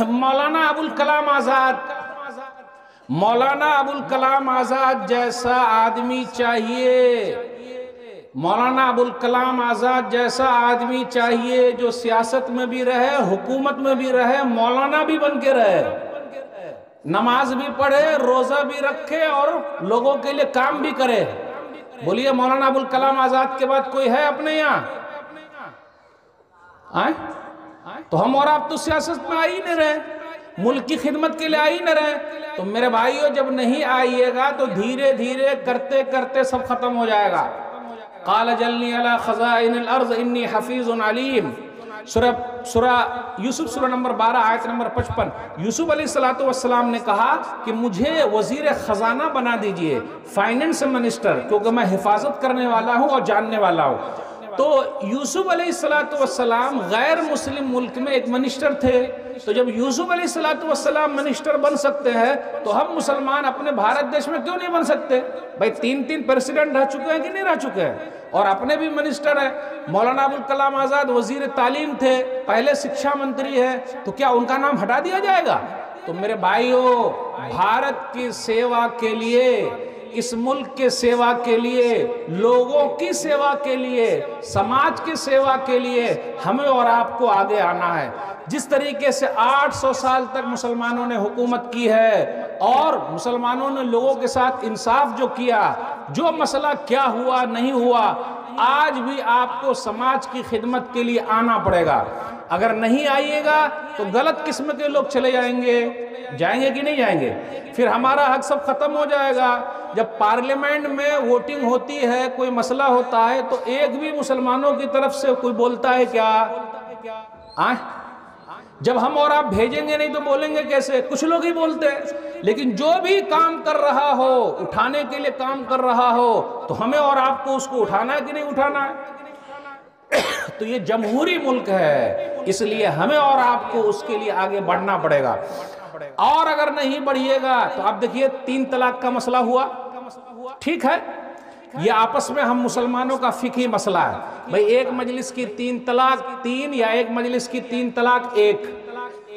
मौलाना अबुल कलाम आजाद। मौलाना अबुल कलाम आजाद जैसा आदमी चाहिए। मौलाना अबुल कलाम आजाद जैसा आदमी चाहिए जो सियासत में भी रहे, हुकूमत में भी रहे, मौलाना भी बन के रहे, नमाज भी पढ़े, रोजा भी रखे और लोगों के लिए काम भी करे। बोलिए, मौलाना अबुल कलाम आजाद के बाद कोई है अपने यहाँ? तो हम और आप तो सियासत में आ ही नहीं रहे, मुल्क की खिदमत के लिए आ ही नहीं रहे। तो मेरे भाइयों, जब नहीं आइएगा तो धीरे धीरे करते करते सब खत्म हो जाएगा। क़ाल जल्नी अला ख़ज़ाइनिल अर्ज़ इन्नी हफ़ीज़ुन अलीम। सूरह यूसुफ, सूरह नंबर 12, आयत नंबर 55। यूसुफ अलैहिस्सलाम ने कहा कि मुझे वज़ीर ख़जाना बना दीजिए, फाइनेंस मिनिस्टर, क्योंकि मैं हिफाजत करने वाला हूँ और जानने वाला हूँ। तो यूसुफ अलैहिस्सलाम गैर मुस्लिम मुल्क में एक मिनिस्टर थे, तो जब यूसुफ अलैहिस्सलाम मिनिस्टर बन सकते हैं तो हम मुसलमान अपने भारत देश में क्यों नहीं बन सकते? भाई 3 प्रेसिडेंट रह चुके हैं कि नहीं रह चुके हैं, और अपने भी मिनिस्टर हैं। मौलाना अबुल कलाम आज़ाद वजीर तालीम थे, पहले शिक्षा मंत्री है, तो क्या उनका नाम हटा दिया जाएगा? तो मेरे भाइयों, भारत की सेवा के लिए, इस मुल्क के सेवा के लिए, लोगों की सेवा के लिए, समाज की सेवा के लिए हमें और आपको आगे आना है। जिस तरीके से 800 साल तक मुसलमानों ने हुकूमत की है और मुसलमानों ने लोगों के साथ इंसाफ जो किया, जो मसला क्या हुआ नहीं हुआ, आज भी आपको समाज की खिदमत के लिए आना पड़ेगा। अगर नहीं आइएगा तो गलत किस्म के लोग चले जाएंगे कि नहीं जाएंगे? फिर हमारा हक सब खत्म हो जाएगा। जब पार्लियामेंट में वोटिंग होती है, कोई मसला होता है, तो एक भी मुसलमानों की तरफ से कोई बोलता है क्या? जब हम और आप भेजेंगे नहीं तो बोलेंगे कैसे? कुछ लोग ही बोलते हैं। लेकिन जो भी काम कर रहा हो, उठाने के लिए काम कर रहा हो, तो हमें और आपको उसको उठाना है कि नहीं उठाना है? तो ये जमहूरी मुल्क है, इसलिए हमें और आपको उसके लिए आगे बढ़ना पड़ेगा। और अगर नहीं बढ़िएगा तो आप देखिए 3 तलाक का मसला हुआ, ठीक है, ये आपस में हम मुसलमानों का फिकी मसला है। भाई एक मजलिस की 3 तलाक 3 या एक मजलिस की 3 तलाक 1,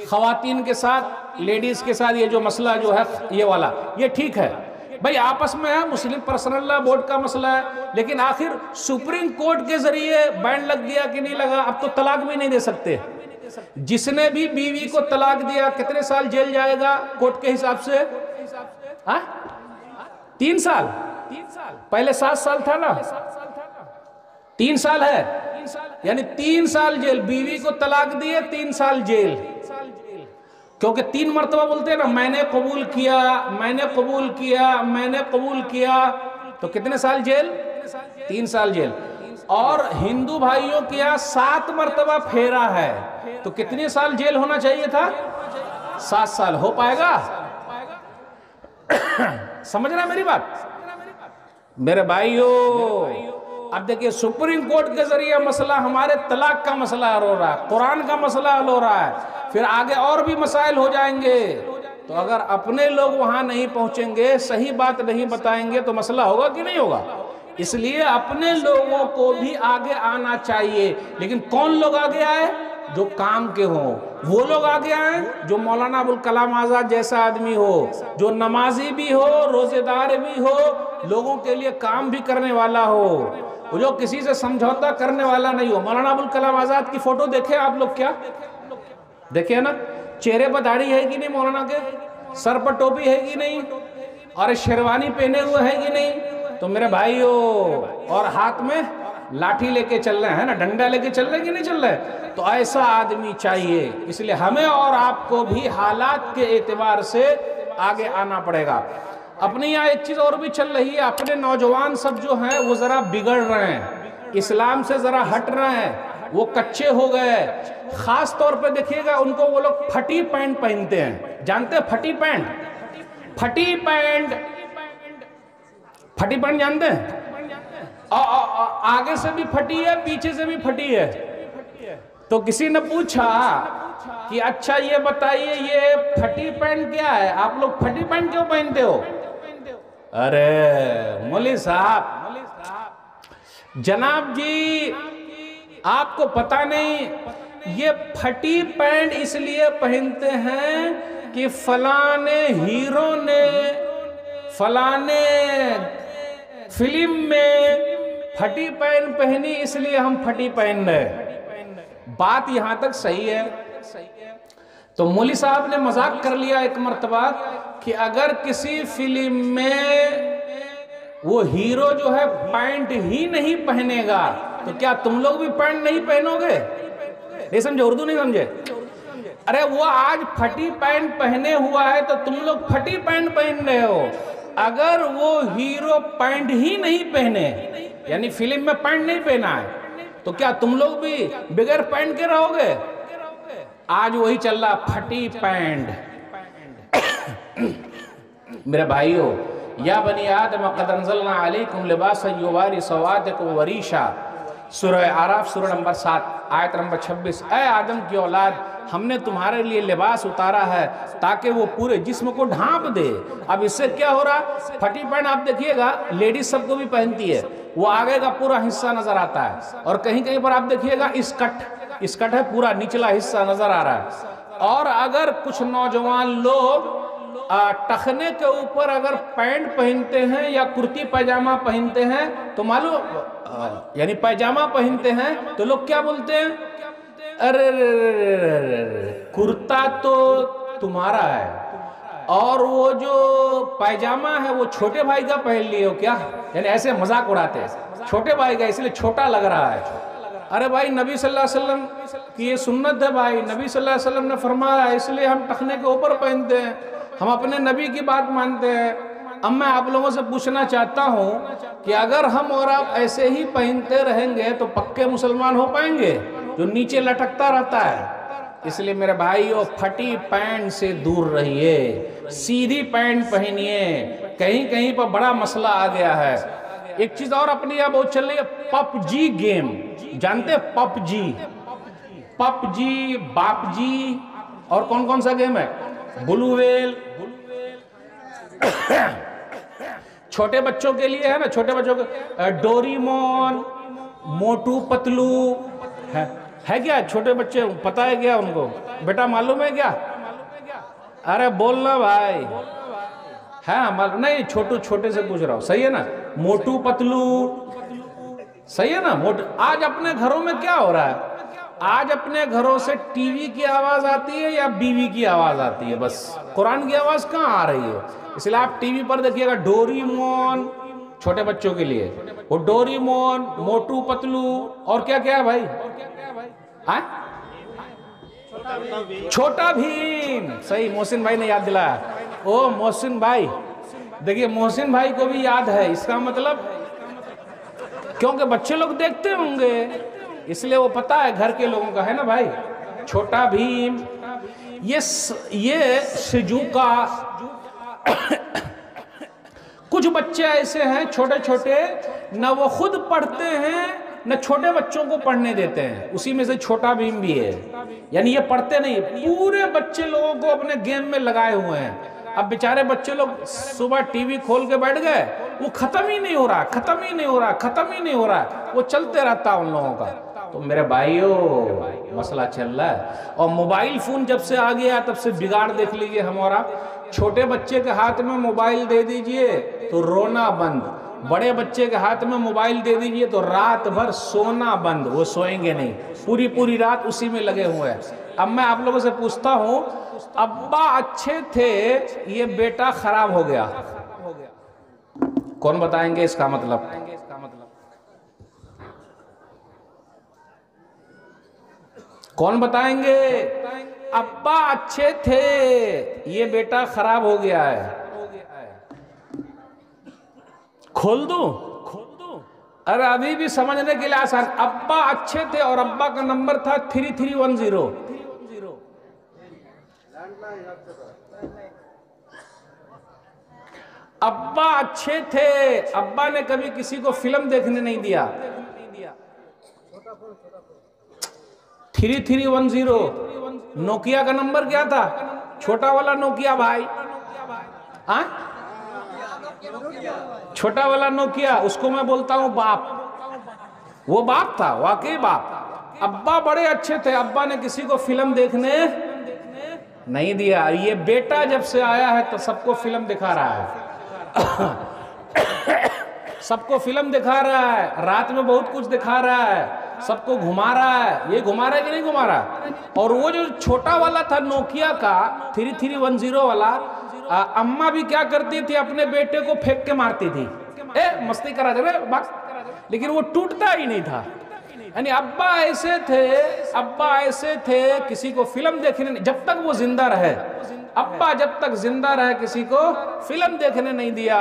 खवातीन के साथ, लेडीज के साथ, ये जो मसला जो है ये वाला, ये ठीक है भाई, आपस में है, मुस्लिम पर्सनल लॉ बोर्ड का मसला है। लेकिन आखिर सुप्रीम कोर्ट के जरिए बैन लग गया कि नहीं लगा? अब तो तलाक भी नहीं दे सकते। जिसने भी बीवी को तलाक दिया कितने साल जेल जाएगा कोर्ट के हिसाब से? 3 साल। पहले 7 साल था ना, 3 साल है, यानी 3 साल जेल। बीवी को तलाक दिए 3 साल जेल, क्योंकि 3 मरतबा बोलते हैं ना, मैंने कबूल किया, मैंने कबूल किया, मैंने कबूल किया, तो कितने साल जेल? 3 साल जेल। और हिंदू भाइयों के यहाँ 7 मरतबा फेरा है, तो कितने साल जेल होना चाहिए था? 7 साल। हो पाएगा? समझ रहे मेरी बात मेरे भाइयों? अब देखिए सुप्रीम कोर्ट के जरिए मसला हमारे तलाक का मसला हल हो रहा है, कुरान का मसला हल हो रहा है, फिर आगे और भी मसाइल हो जाएंगे। तो अगर अपने लोग वहां नहीं पहुंचेंगे, सही बात नहीं बताएंगे, तो मसला होगा कि नहीं होगा? इसलिए अपने लोगों को भी आगे आना चाहिए। लेकिन कौन लोग आगे आए? जो काम के हों, वो लोग आगे आए जो मौलाना अबुल कलाम आज़ाद जैसा आदमी हो, जो नमाजी भी हो, रोजेदार भी हो, लोगों के लिए काम भी करने वाला हो, जो किसी से समझौता करने वाला नहीं हो। मौलाना अबुल कलाम आज़ाद की फोटो देखे आप लोग? क्या देखे ना? चेहरे पर दाढ़ी है कि नहीं मौलाना के? सर पर टोपी है कि नहीं? और शेरवानी पहने हुए है कि नहीं? तो मेरे भाइयों, और हाथ में लाठी लेके चल रहे हैं ना, डंडा लेके चल रहे कि नहीं चल रहे? तो ऐसा आदमी चाहिए। इसलिए हमें और आपको भी हालात के एतबार से आगे आना पड़ेगा। अपने यहाँ एक चीज़ और भी चल रही है, अपने नौजवान सब जो हैं वो ज़रा बिगड़ रहे हैं, इस्लाम से ज़रा हट रहे हैं, वो कच्चे हो गए। ख़ास तौर पे देखिएगा उनको, वो लोग फटी पैंट पहनते हैं। जानते हैं फटी पैंट? फटी पैंट, फटी पैंट जानते हैं? आगे से भी फटी है, पीछे से भी फटी है। तो किसी ने पूछा कि अच्छा ये बताइए, ये फटी पैंट क्या है? आप लोग फटी पैंट क्यों पहनते हो? अरे मौलवी साहब, जनाब जी, आपको पता नहीं, ये फटी पैंट इसलिए पहनते हैं कि फलाने हीरो ने फलाने फिल्म में फटी पैंट पहनी, इसलिए हम फटी पहन रहे। बात यहां तक सही है। तो मौलवी साहब ने मजाक कर लिया एक मर्तबा कि अगर किसी फिल्म में वो हीरो जो है पैंट ही नहीं पहनेगा, तो क्या तुम लोग भी पैंट नहीं पहनोगे? नहीं समझे? उर्दू नहीं समझे? अरे वो आज फटी पैंट पहने हुआ है तो तुम लोग फटी पैंट पहन रहे हो। अगर वो हीरो पैंट ही नहीं पहने, यानी फिल्म में पैंट नहीं पहना है, तो क्या तुम लोग भी बगैर पैंट के रहोगे? आज वही चल रहा, फटी पैंट। मेरे भाइयों, या बनी आदम क़द अंज़लना अलैकुम लिबासन युवारी सवातिकुम वरीशा, सूरह आराफ सूरह नंबर 7 आयत नंबर 26, ऐ आदम की औलाद, हमने तुम्हारे लिए लिबास उतारा है ताकि वो पूरे जिस्म को ढांप दे। अब इससे क्या हो रहा, फटी पैंट आप देखिएगा लेडीज सबको भी पहनती है, वो आगे का पूरा हिस्सा नजर आता है, और कहीं कहीं पर आप देखिएगा स्कर्ट है, पूरा निचला हिस्सा नजर आ रहा है। और अगर कुछ नौजवान लोग टखने के ऊपर अगर पैंट पहनते हैं या कुर्ती पैजामा पहनते हैं तो मालूम, यानी पैजामा पहनते हैं तो लोग क्या बोलते हैं, अरे कुर्ता तो तुम्हारा है और वो जो पैजामा है वो छोटे भाई का पहन लिए हो क्या, यानी ऐसे मजाक उड़ाते हैं, छोटे भाई का इसलिए छोटा लग रहा है। अरे भाई नबी सल्लल्लाहु अलैहि वसल्लम की ये सुन्नत है भाई, नबी सल्लल्लाहु अलैहि वसल्लम ने फरमाया, इसलिए हम टखने के ऊपर पहनते हैं, हम अपने नबी की बात मानते हैं। अब मैं आप लोगों से पूछना चाहता हूं कि अगर हम और आप ऐसे ही पहनते रहेंगे तो पक्के मुसलमान हो पाएंगे, जो नीचे लटकता रहता है। इसलिए मेरे भाइयों, फटी पैंट से दूर रहिए, सीधी पैंट पहनिए। कहीं कहीं पर बड़ा मसला आ गया है। एक चीज और अपनी यहाँ बहुत चल रही है, पबजी गेम, जानते हैं पबजी, बापजी, और कौन कौन सा गेम है, ब्लू व्हेल। छोटे बच्चों के लिए है ना, छोटे बच्चों के डोरीमोन, मोटू पतलू है क्या, छोटे बच्चे पता है क्या उनको, बेटा मालूम है क्या, अरे बोलना भाई, है मालूम नहीं, छोटे से पूछ रहा हूं, सही है ना, मोटू पतलू, सही है ना, मोटू। आज अपने घरों में क्या हो रहा है, आज अपने घरों से टीवी की आवाज आती है या बीवी की आवाज आती है, बस कुरान की आवाज कहाँ आ रही है। इसलिए आप टीवी पर देखिएगा डोरीमोन, छोटे बच्चों के लिए वो डोरीमोन, मोटू पतलू, और क्या क्या है भाई, छोटा भीम, सही, मोहसिन भाई ने याद दिलाया। ओ मोहसिन भाई, देखिए मोहसिन भाई को भी याद है, इसका मतलब क्योंकि बच्चे लोग देखते होंगे इसलिए वो पता है घर के लोगों का, है ना भाई। छोटा भीम, ये शिजुका, कुछ बच्चे ऐसे हैं छोटे छोटे, न वो खुद पढ़ते हैं न छोटे बच्चों को पढ़ने देते हैं, उसी में से छोटा भीम भी है। यानी ये पढ़ते नहीं, पूरे बच्चे लोगों को अपने गेम में लगाए हुए हैं। अब बेचारे बच्चे लोग सुबह टीवी खोल के बैठ गए, वो खत्म ही नहीं हो रहा, वो चलते रहता उन लोगों का। तो मेरे भाइयों, मसला चल रहा है। और मोबाइल फोन जब से आ गया तब से बिगाड़ देख लीजिए हम और आप। छोटे बच्चे के हाथ में मोबाइल दे दीजिए तो रोना बंद, बड़े बच्चे के हाथ में मोबाइल दे दीजिए तो रात भर सोना बंद, वो सोएंगे नहीं, पूरी रात उसी में लगे हुए हैं। अब मैं आप लोगों से पूछता हूं, अब्बा अच्छे थे, ये बेटा खराब हो गया, कौन बताएंगे इसका मतलब? कौन बताएंगे? अब्बा अच्छे थे, ये बेटा खराब हो गया है। खोल दूं? अरे अभी भी समझने के लिए आसान। अब्बा अच्छे थे और अब्बा का नंबर था 3310। अब्बा अच्छे थे, अब्बा ने कभी किसी को फिल्म देखने नहीं दिया। 3310 नोकिया का नंबर क्या था? छोटा वाला नोकिया भाई, हाँ, छोटा वाला नोकिया, उसको मैं बोलता हूं बाप। वो बाप था, वाकई बाप। अब्बा बड़े अच्छे थे, अब्बा ने किसी को फिल्म देखने नहीं दिया। ये बेटा जब से आया है तो सबको फिल्म दिखा रहा है सबको फिल्म दिखा रहा है, रात में बहुत कुछ दिखा रहा है, सबको घुमा रहा है। ये घुमा रहा है कि नहीं घुमा रहा? और वो जो छोटा वाला था नोकिया का 3310 वाला, अम्मा भी क्या करती थी, अपने बेटे को फेंक के मारती थी, मस्ती करा दे बस, लेकिन वो टूटता ही नहीं था। यानी अब्बा ऐसे थे, किसी को फिल्म देखने नहीं, जब तक वो जिंदा रहे, अब्बा जब तक जिंदा रहे किसी को फिल्म देखने नहीं दिया,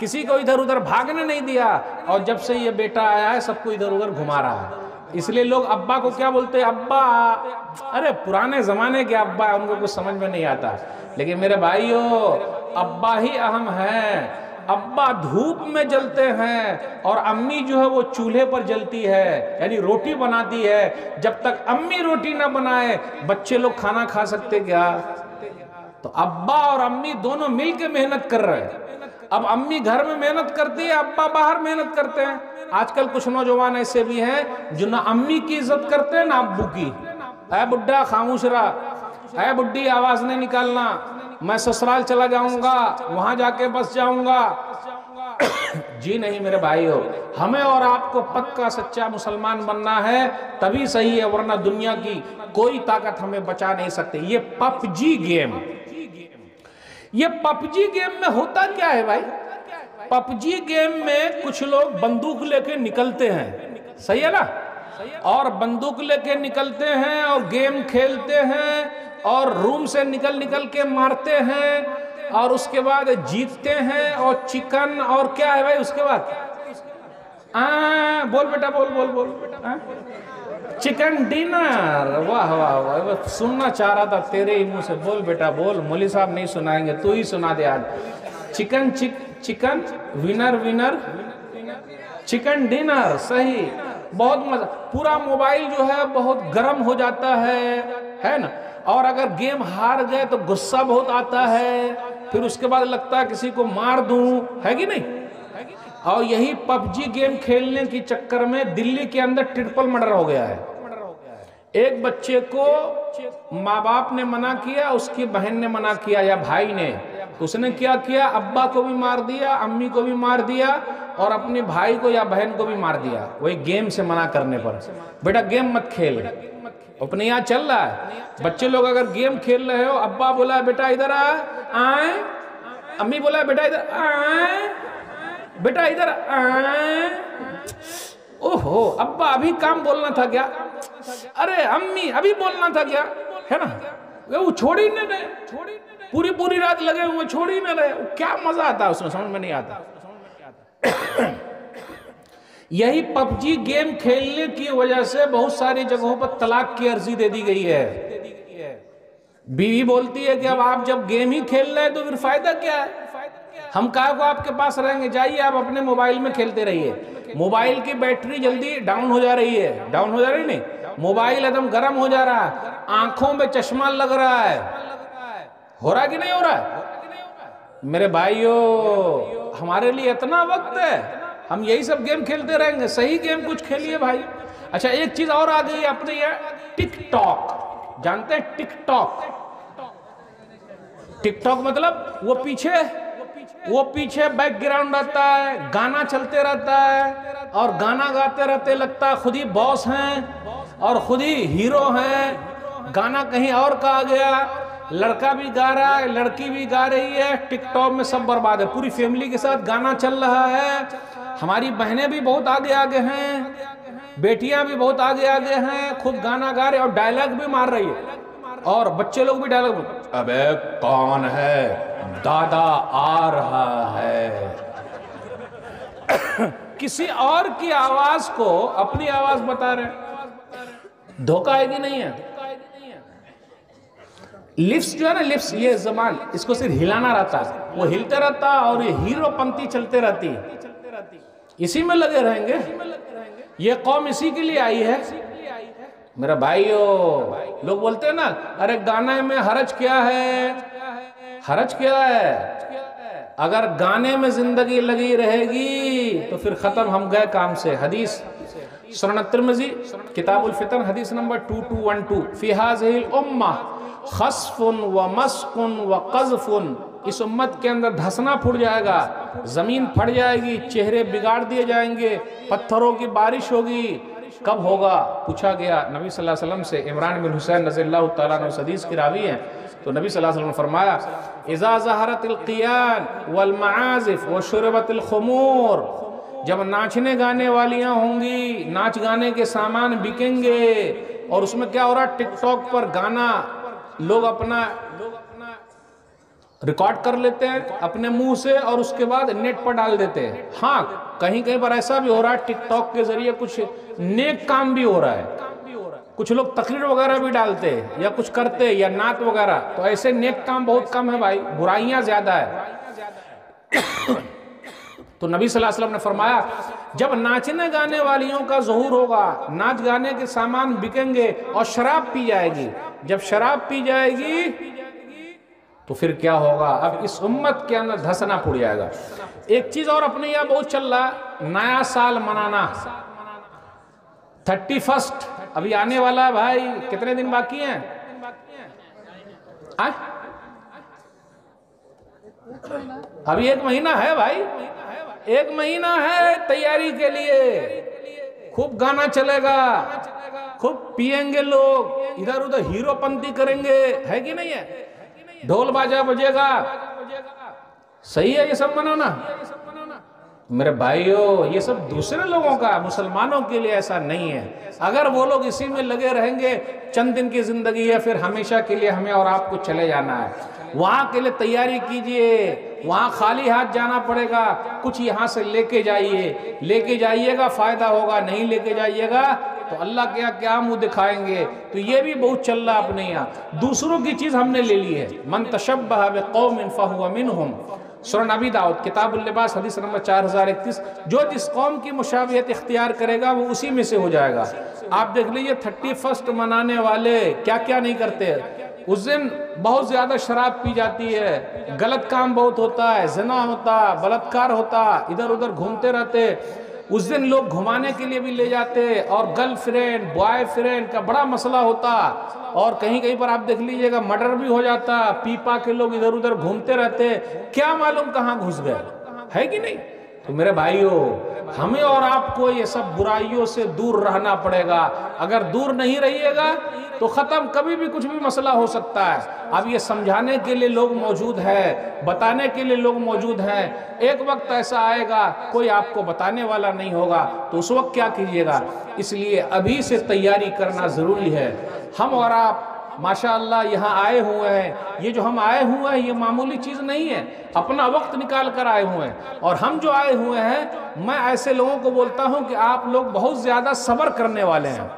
किसी को इधर उधर भागने नहीं दिया। और जब से ये बेटा आया है सबको इधर उधर घुमा रहा है। इसलिए लोग अब्बा को क्या बोलते हैं? अब्बा। अरे पुराने जमाने के अब्बा, उनको कुछ समझ में नहीं आता। लेकिन मेरे भाइयों, अब्बा ही अहम है। अब्बा धूप में जलते हैं और अम्मी जो है वो चूल्हे पर जलती है, यानी रोटी बनाती है। जब तक अम्मी रोटी ना बनाए बच्चे लोग खाना खा सकते क्या? तो अब्बा और अम्मी दोनों मिलकर मेहनत कर रहे हैं। अब अम्मी घर में मेहनत करती है, अब्बा बाहर मेहनत करते हैं। आजकल कुछ नौजवान ऐसे भी हैं जो ना अम्मी की इज्जत करते हैं ना अब्बू की। ऐ बुड्ढा खामोश रहा, ऐ बुड्ढी आवाज नहीं निकालना, मैं ससुराल चला जाऊंगा, वहां जाके बस जाऊंगा। जी नहीं मेरे भाइयों, हमें और आपको पक्का सच्चा मुसलमान बनना है, तभी सही है, वरना दुनिया की कोई ताकत हमें बचा नहीं सकती। ये पबजी गेम, ये पबजी गेम में होता क्या है भाई? पबजी गेम में कुछ लोग बंदूक लेके निकलते हैं, सही है ना, और बंदूक लेके निकलते हैं और गेम खेलते हैं और रूम से निकल निकल के मारते हैं और उसके बाद जीतते हैं। और चिकन और क्या है भाई उसके बाद? बोल बेटा, बोल बोल बोल बेटा, चिकन डिनर। वाह वाह वाह, सुनना चाह रहा था तेरे ही मुंह से। बोल बेटा बोल, मौली साहब नहीं सुनाएंगे, तू ही सुना दे आज। Chicken chicken winner winner chicken dinner, सही, बहुत मजा। पूरा मोबाइल जो है बहुत गर्म हो जाता है ना। और अगर गेम हार गए तो गुस्सा बहुत आता है, फिर उसके बाद लगता है किसी को मार दूं, है कि नहीं? और यही पबजी गेम खेलने के चक्कर में दिल्ली के अंदर ट्रिपल मर्डर हो गया है। एक बच्चे को माँ बाप ने मना किया, उसकी बहन ने मना किया या भाई ने, तो उसने क्या किया, अब्बा को भी मार दिया, अम्मी को भी मार दिया और अपने भाई को या बहन को भी मार दिया, वही गेम से मना करने पर। बेटा गेम मत खेल, अपने यहाँ चल रहा है। बच्चे लोग अगर गेम खेल रहे हो, अब्बा बोला बेटा इधर आए, अम्मी बोला बेटा इधर आए, बेटा इधर आए। ओहो, अब्बा अभी काम बोलना था क्या? अरे अम्मी अभी बोलना था क्या, है ना? वो छोड़ ही नहीं रहे, पूरी पूरी रात लगे हुए छोड़ ही नहीं रहे। क्या मजा आता है उसमें, समझ में नहीं आता। यही पबजी गेम खेलने की वजह से बहुत सारी जगहों पर तलाक की अर्जी दे दी गई है। बीवी बोलती है कि अब आप जब गेम ही खेल रहे हैं तो फिर फायदा क्या है, हम काहे को आपके पास रहेंगे, जाइए आप अपने मोबाइल में खेलते रहिए। मोबाइल की बैटरी जल्दी डाउन हो जा रही है, डाउन हो जा रही नहीं, मोबाइल एकदम गर्म हो जा रहा है, आंखों में चश्मा लग रहा है, हो रहा कि नहीं हो रहा है? मेरे भाइयों, हमारे लिए इतना वक्त है, हम यही सब गेम खेलते रहेंगे? सही गेम कुछ खेलिए भाई। अच्छा एक चीज और आ गई है अपने यहाँ, टिकटॉक, जानते हैं टिकटॉक? टिकटॉक मतलब वो पीछे बैकग्राउंड रहता है, गाना चलते रहता है और गाना गाते रहते लगता है खुद ही बॉस हैं और खुद ही हीरो हैं। गाना कहीं और का आ गया, लड़का भी गा रहा है, लड़की भी गा रही है, टिकटॉक में सब बर्बाद है। पूरी फैमिली के साथ गाना चल रहा है, हमारी बहनें भी बहुत आगे आगे हैं, बेटियां भी बहुत आगे आगे हैं, खुद गाना गा रहे और डायलॉग भी मार रही है, और बच्चे लोग भी डायलॉग, अबे कौन है, दादा आ रहा है। किसी और की आवाज को अपनी आवाज बता रहे, धोखा है कि नहीं है? लिप्स जो है ना, लिप्स, ये जबान, इसको सिर्फ हिलाना रहता है, वो हिलते रहता है और ये हीरो पंक्ति चलते रहती है, इसी में लगे रहेंगे। ये कौम इसी के लिए आई है मेरा भाइयों। लोग बोलते हैं ना, अरे गाने में हरज क्या है, हरज क्या है? अगर गाने में जिंदगी लगी रहेगी तो फिर खत्म, हम गए काम से। हदीस सुनन तिर्मिज़ी किताबुल फितन हदीस नंबर 2212, फी हाज़िहिल उम्मा खस्फुन व मस्कुन व क़ज़फ़ुन, इस उम्मत के अंदर धंसना फूट जाएगा, जमीन फट जाएगी, चेहरे बिगाड़ दिए जाएंगे, पत्थरों की बारिश होगी। कब होगा पूछा गया नबी सल्लल्लाहु अलैहि वसल्लम से। इमरान बिन हुसैन रज़ियल्लाहु तआला अन्हु हदीस की रावी हैं, तो नबी सल्लल्लाहु अलैहि वसल्लम ने फरमाया, इज़ा ज़हरतिल क़ियान वल मआज़िफ़ व शुरबतिल ख़ुमूर, जब नाचने गाने वालियाँ होंगी, नाच गाने के सामान बिकेंगे, और उसमें क्या हो रहा है, टिकटॉक पर गाना लोग अपना रिकॉर्ड कर लेते हैं अपने मुंह से और उसके बाद नेट पर डाल देते हैं। हाँ, कहीं कहीं पर ऐसा भी हो रहा है, टिकटॉक के जरिए कुछ नेक काम भी हो रहा है, कुछ लोग तकरीर वगैरह भी डालते हैं या कुछ करते हैं या नात वगैरह, तो ऐसे नेक काम बहुत कम है भाई, बुराइयां ज्यादा है। तो नबी सल्लल्लाहु अलैहि वसल्लम ने फरमाया जब नाचने गाने वालियों का ज़हूर होगा, नाच गाने के सामान बिकेंगे और शराब पी जाएगी, जब शराब पी जाएगी तो फिर क्या होगा? अब इस उम्मत के अंदर धंसना पड़ जाएगा। एक चीज और अपने यहाँ बहुत चल रहा, नया साल मनाना, 31 अभी आने वाला है भाई, कितने दिन बाकी हैं? अभी 1 महीना है भाई, 1 महीना है तैयारी के लिए। खूब गाना चलेगा, खूब पिएंगे लोग, इधर उधर हीरोपंती करेंगे, है कि नहीं है? ढोल बाजा बजेगा, सही है ये सब मनाना? मेरे भाइयों, ये सब दूसरे लोगों का, मुसलमानों के लिए ऐसा नहीं है। अगर वो लोग इसी में लगे रहेंगे, चंद दिन की जिंदगी है, फिर हमेशा के लिए हमें और आपको चले जाना है। वहां के लिए तैयारी कीजिए, वहां खाली हाथ जाना पड़ेगा, कुछ यहां से लेके जाइए, लेके जाइएगा फायदा होगा, नहीं लेके जाइएगा तो अल्लाह के यहाँ क्या मुंह दिखाएंगे। तो ये भी बहुत चल रहा अपने यहाँ, दूसरों की चीज हमने ले ली है। मन तशब्बह बिक़ौमिन फहुव मिनहुम, सूरह नबी दाऊद किताबुल लिबास हदीस नंबर 4031, जो जिस कौम की मुशाबियत इख्तियार करेगा वो उसी में से हो जाएगा। आप देख लीजिए 31 मनाने वाले क्या क्या नहीं करते। उस दिन बहुत ज्यादा शराब पी जाती है, गलत काम बहुत होता है, ज़िना होता, बलात्कार होता, इधर उधर घूमते रहते। उस दिन लोग घुमाने के लिए भी ले जाते और गर्लफ्रेंड बॉयफ्रेंड का बड़ा मसला होता, और कहीं कहीं पर आप देख लीजिएगा मर्डर भी हो जाता, पीपा के लोग इधर उधर घूमते रहते, क्या मालूम कहाँ घुस गए, है कि नहीं? तो मेरे भाइयों, हमें और आपको ये सब बुराइयों से दूर रहना पड़ेगा। अगर दूर नहीं रहिएगा तो खत्म, कभी भी कुछ भी मसला हो सकता है। अब ये समझाने के लिए लोग मौजूद है, बताने के लिए लोग मौजूद हैं। एक वक्त ऐसा आएगा कोई आपको बताने वाला नहीं होगा, तो उस वक्त क्या कीजिएगा? इसलिए अभी से तैयारी करना जरूरी है। हम और आप माशाअल्लाह यहाँ आए हुए हैं, ये जो हम आए हुए हैं ये मामूली चीज़ नहीं है, अपना वक्त निकाल कर आए हुए हैं। और हम जो आए हुए हैं, मैं ऐसे लोगों को बोलता हूँ कि आप लोग बहुत ज़्यादा सब्र करने वाले हैं।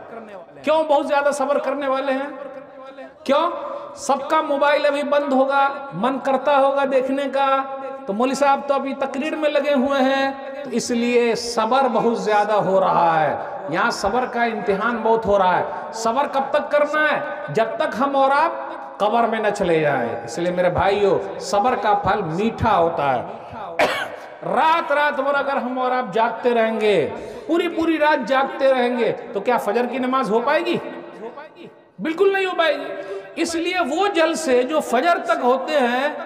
क्यों बहुत ज़्यादा सब्र करने वाले हैं? क्यों? सबका मोबाइल अभी बंद होगा, मन करता होगा देखने का, तो मौलवी साहब तो अभी तकरीर में लगे हुए हैं, तो इसलिए सब्र बहुत ज़्यादा हो रहा है। यहाँ सब्र का इम्तिहान बहुत हो रहा है। सब्र कब तक करना है? जब तक हम और आप कब्र में न चले जाएं। इसलिए मेरे भाइयों, सब्र का फल मीठा होता है। रात रात भर अगर हम और आप जागते रहेंगे, पूरी पूरी रात जागते रहेंगे, तो क्या फजर की नमाज हो पाएगी? बिल्कुल नहीं हो पाएगी। इसलिए वो जलसे जो फजर तक होते हैं,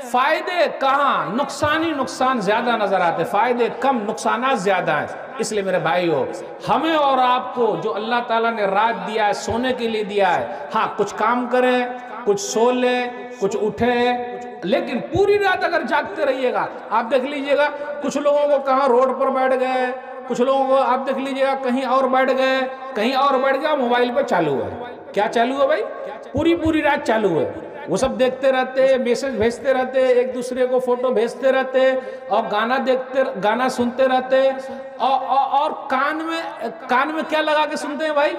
फायदे कहाँ, नुकसान ही नुकसान ज्यादा नजर आते, फायदे कम नुकसान ज्यादा है। इसलिए मेरे भाइयों, हमें और आपको जो अल्लाह ताला ने रात दिया है, सोने के लिए दिया है, हाँ कुछ काम करें, कुछ सो लें, कुछ उठे, लेकिन पूरी रात अगर जागते रहिएगा, आप देख लीजिएगा कुछ लोगों को कहाँ रोड पर बैठ गए, कुछ लोगों को आप देख लीजिएगा कहीं और बैठ गए, कहीं और बैठ गया, मोबाइल पे चालू है। क्या चालू है भाई? पूरी पूरी रात चालू है। वो सब देखते रहते, मैसेज भेजते रहते, एक दूसरे को फोटो भेजते रहते, और गाना देखते, गाना सुनते रहते, और कान में क्या लगा के सुनते हैं भाई?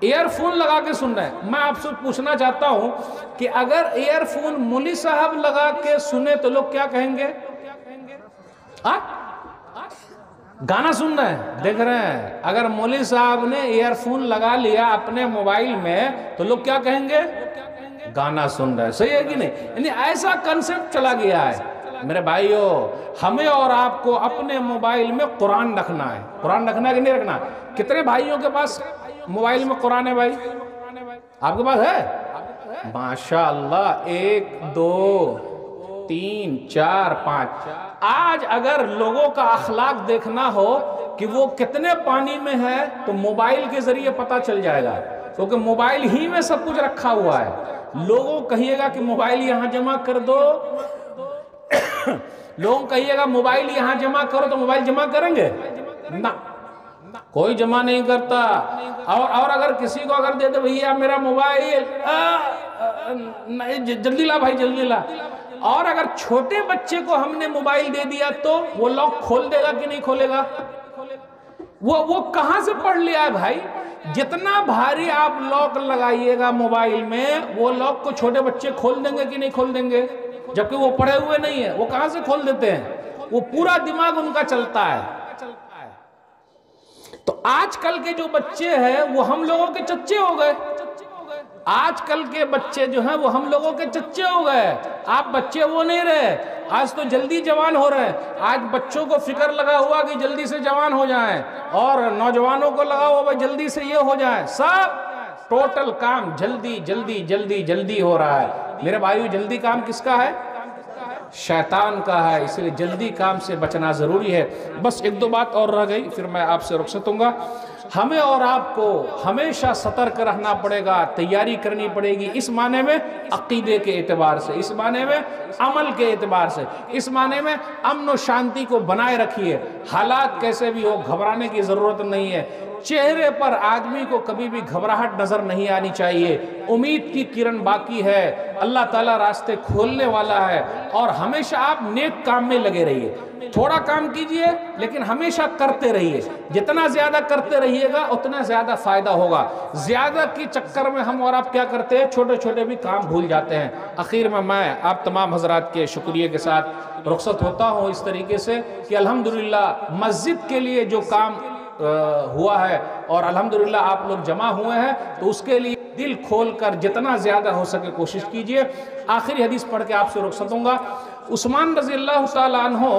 ईयरफोन लगा के सुन रहे हैं। मैं आपसे पूछना चाहता हूं कि अगर ईयरफोन मौलवी साहब लगा के सुने तो लोग क्या कहेंगे? गाना सुन रहे हैं, देख रहे हैं। अगर मौलवी साहब ने ईयरफोन लगा लिया अपने मोबाइल में तो लोग क्या कहेंगे? गाना सुन रहे हैं। सही है कि नहीं? यानी ऐसा कंसेप्ट चला गया है। मेरे भाइयों, हमें और आपको अपने मोबाइल में कुरान रखना है। कुरान रखना है कि नहीं रखना? कितने भाइयों के पास मोबाइल में कुरान है भाई? आपके पास है? माशाअल्लाह, 1 2 3 4 5। आज अगर लोगों का अखलाक देखना हो कि वो कितने पानी में है, तो मोबाइल के जरिए पता चल जाएगा, क्योंकि मोबाइल ही में सब कुछ रखा हुआ है। लोगों कहिएगा कि मोबाइल यहाँ जमा कर दो, लोगों कहिएगा मोबाइल यहाँ जमा करो, तो मोबाइल जमा करेंगे ना? कोई जमा नहीं करता। और अगर किसी को अगर दे दे, भैया मेरा मोबाइल, जल्दी ला भाई, जल्दी ला। और अगर छोटे बच्चे को हमने मोबाइल दे दिया तो वो लॉक खोल देगा कि नहीं खोलेगा? वो कहां से पढ़ लिया है भाई? जितना भारी आप लॉक लगाइएगा मोबाइल में, वो लॉक को छोटे बच्चे खोल देंगे कि नहीं खोल देंगे? जबकि वो पढ़े हुए नहीं है, वो कहां से खोल देते हैं? वो पूरा दिमाग उनका चलता है। तो आजकल के जो बच्चे हैं वो हम लोगों के चच्चे हो गए। आजकल के बच्चे जो हैं वो हम लोगों के चच्चे हो गए। आप बच्चे वो नहीं रहे, आज तो जल्दी जवान हो रहे हैं। आज बच्चों को फिक्र लगा हुआ कि जल्दी से जवान हो जाएं, और नौजवानों को लगा हुआ भाई जल्दी से ये हो जाए। सब टोटल काम जल्दी जल्दी जल्दी जल्दी हो रहा है। मेरे भाइयों, जल्दी काम किसका है? शैतान का है। इसलिए जल्दी काम से बचना जरूरी है। बस एक दो बात और रह गई, फिर मैं आपसे रुखसत दूंगा। हमें और आपको हमेशा सतर्क रहना पड़ेगा, तैयारी करनी पड़ेगी। इस माने में अकीदे के एतबार से, इस माने में अमल के एतबार से, इस माने में अमन और शांति को बनाए रखिए। हालात कैसे भी हो, घबराने की ज़रूरत नहीं है। चेहरे पर आदमी को कभी भी घबराहट नजर नहीं आनी चाहिए। उम्मीद की किरण बाकी है, अल्लाह ताला रास्ते खोलने वाला है। और हमेशा आप नेक काम में लगे रहिए। थोड़ा काम कीजिए लेकिन हमेशा करते रहिए। जितना ज्यादा करते रहिएगा उतना ज्यादा फायदा होगा। ज्यादा के चक्कर में हम और आप क्या करते हैं, छोटे छोटे भी काम भूल जाते हैं। आखिर में मैं आप तमाम हजरात के शुक्रिया के साथ रुखसत होता हूँ इस तरीके से कि अल्हम्दुलिल्लाह मस्जिद के लिए जो काम हुआ है और अल्हम्दुलिल्लाह आप लोग जमा हुए हैं, तो उसके लिए दिल खोलकर जितना ज्यादा हो सके कोशिश कीजिए। आखिरी हदीस पढ़ के आपसे रुखसत दूंगा। उस्मान रज़ी अल्लाह तआला अन्हु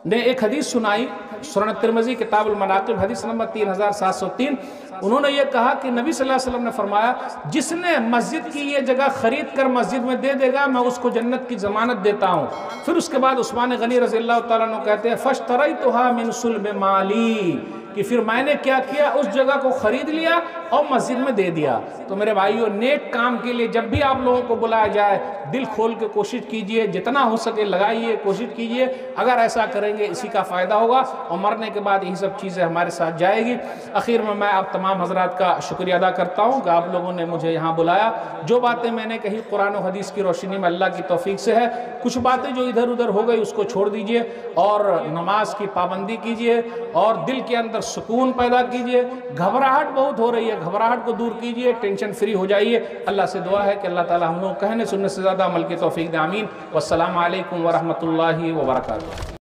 ने एक हदीस सुनाई, सुनन तिरमिज़ी किताबुल मनाक़िब हदीस नंबर 3703। उन्होंने ये कहा कि नबी सल्लल्लाहु अलैहि वसल्लम ने फरमाया, जिसने मस्जिद की ये जगह खरीद कर मस्जिद में दे देगा, मैं उसको जन्नत की जमानत देता हूँ। फिर उसके बाद उस्मान गनी रज़ी अल्लाह तआला अन्हु कहते हैं, फश्तरैतुहा मिन सुल्ब माली, कि फिर मैंने क्या किया, उस जगह को खरीद लिया और मस्जिद में दे दिया। तो मेरे भाइयों, नेक काम के लिए जब भी आप लोगों को बुलाया जाए, दिल खोल के कोशिश कीजिए, जितना हो सके लगाइए, कोशिश कीजिए। अगर ऐसा करेंगे इसी का फ़ायदा होगा और मरने के बाद यही सब चीज़ें हमारे साथ जाएगी। आखिर में मैं आप तमाम हजरात का शुक्रिया अदा करता हूँ कि आप लोगों ने मुझे यहाँ बुलाया। जो बातें मैंने कही कुरान और हदीस की रोशनी में अल्लाह की तौफीक से है। कुछ बातें जो इधर उधर हो गई उसको छोड़ दीजिए और नमाज की पाबंदी कीजिए और दिल के अंदर सुकून पैदा कीजिए। घबराहट बहुत हो रही है, घबराहट को दूर कीजिए, टेंशन फ्री हो जाइए। अल्लाह से दुआ है कि अल्लाह ताला हम लोग कहने सुनने से ज़्यादा अमल की तौफीक दे। आमीन। वस्सलामु अलैकुम वरहमतुल्लाहि वबरकातुहू।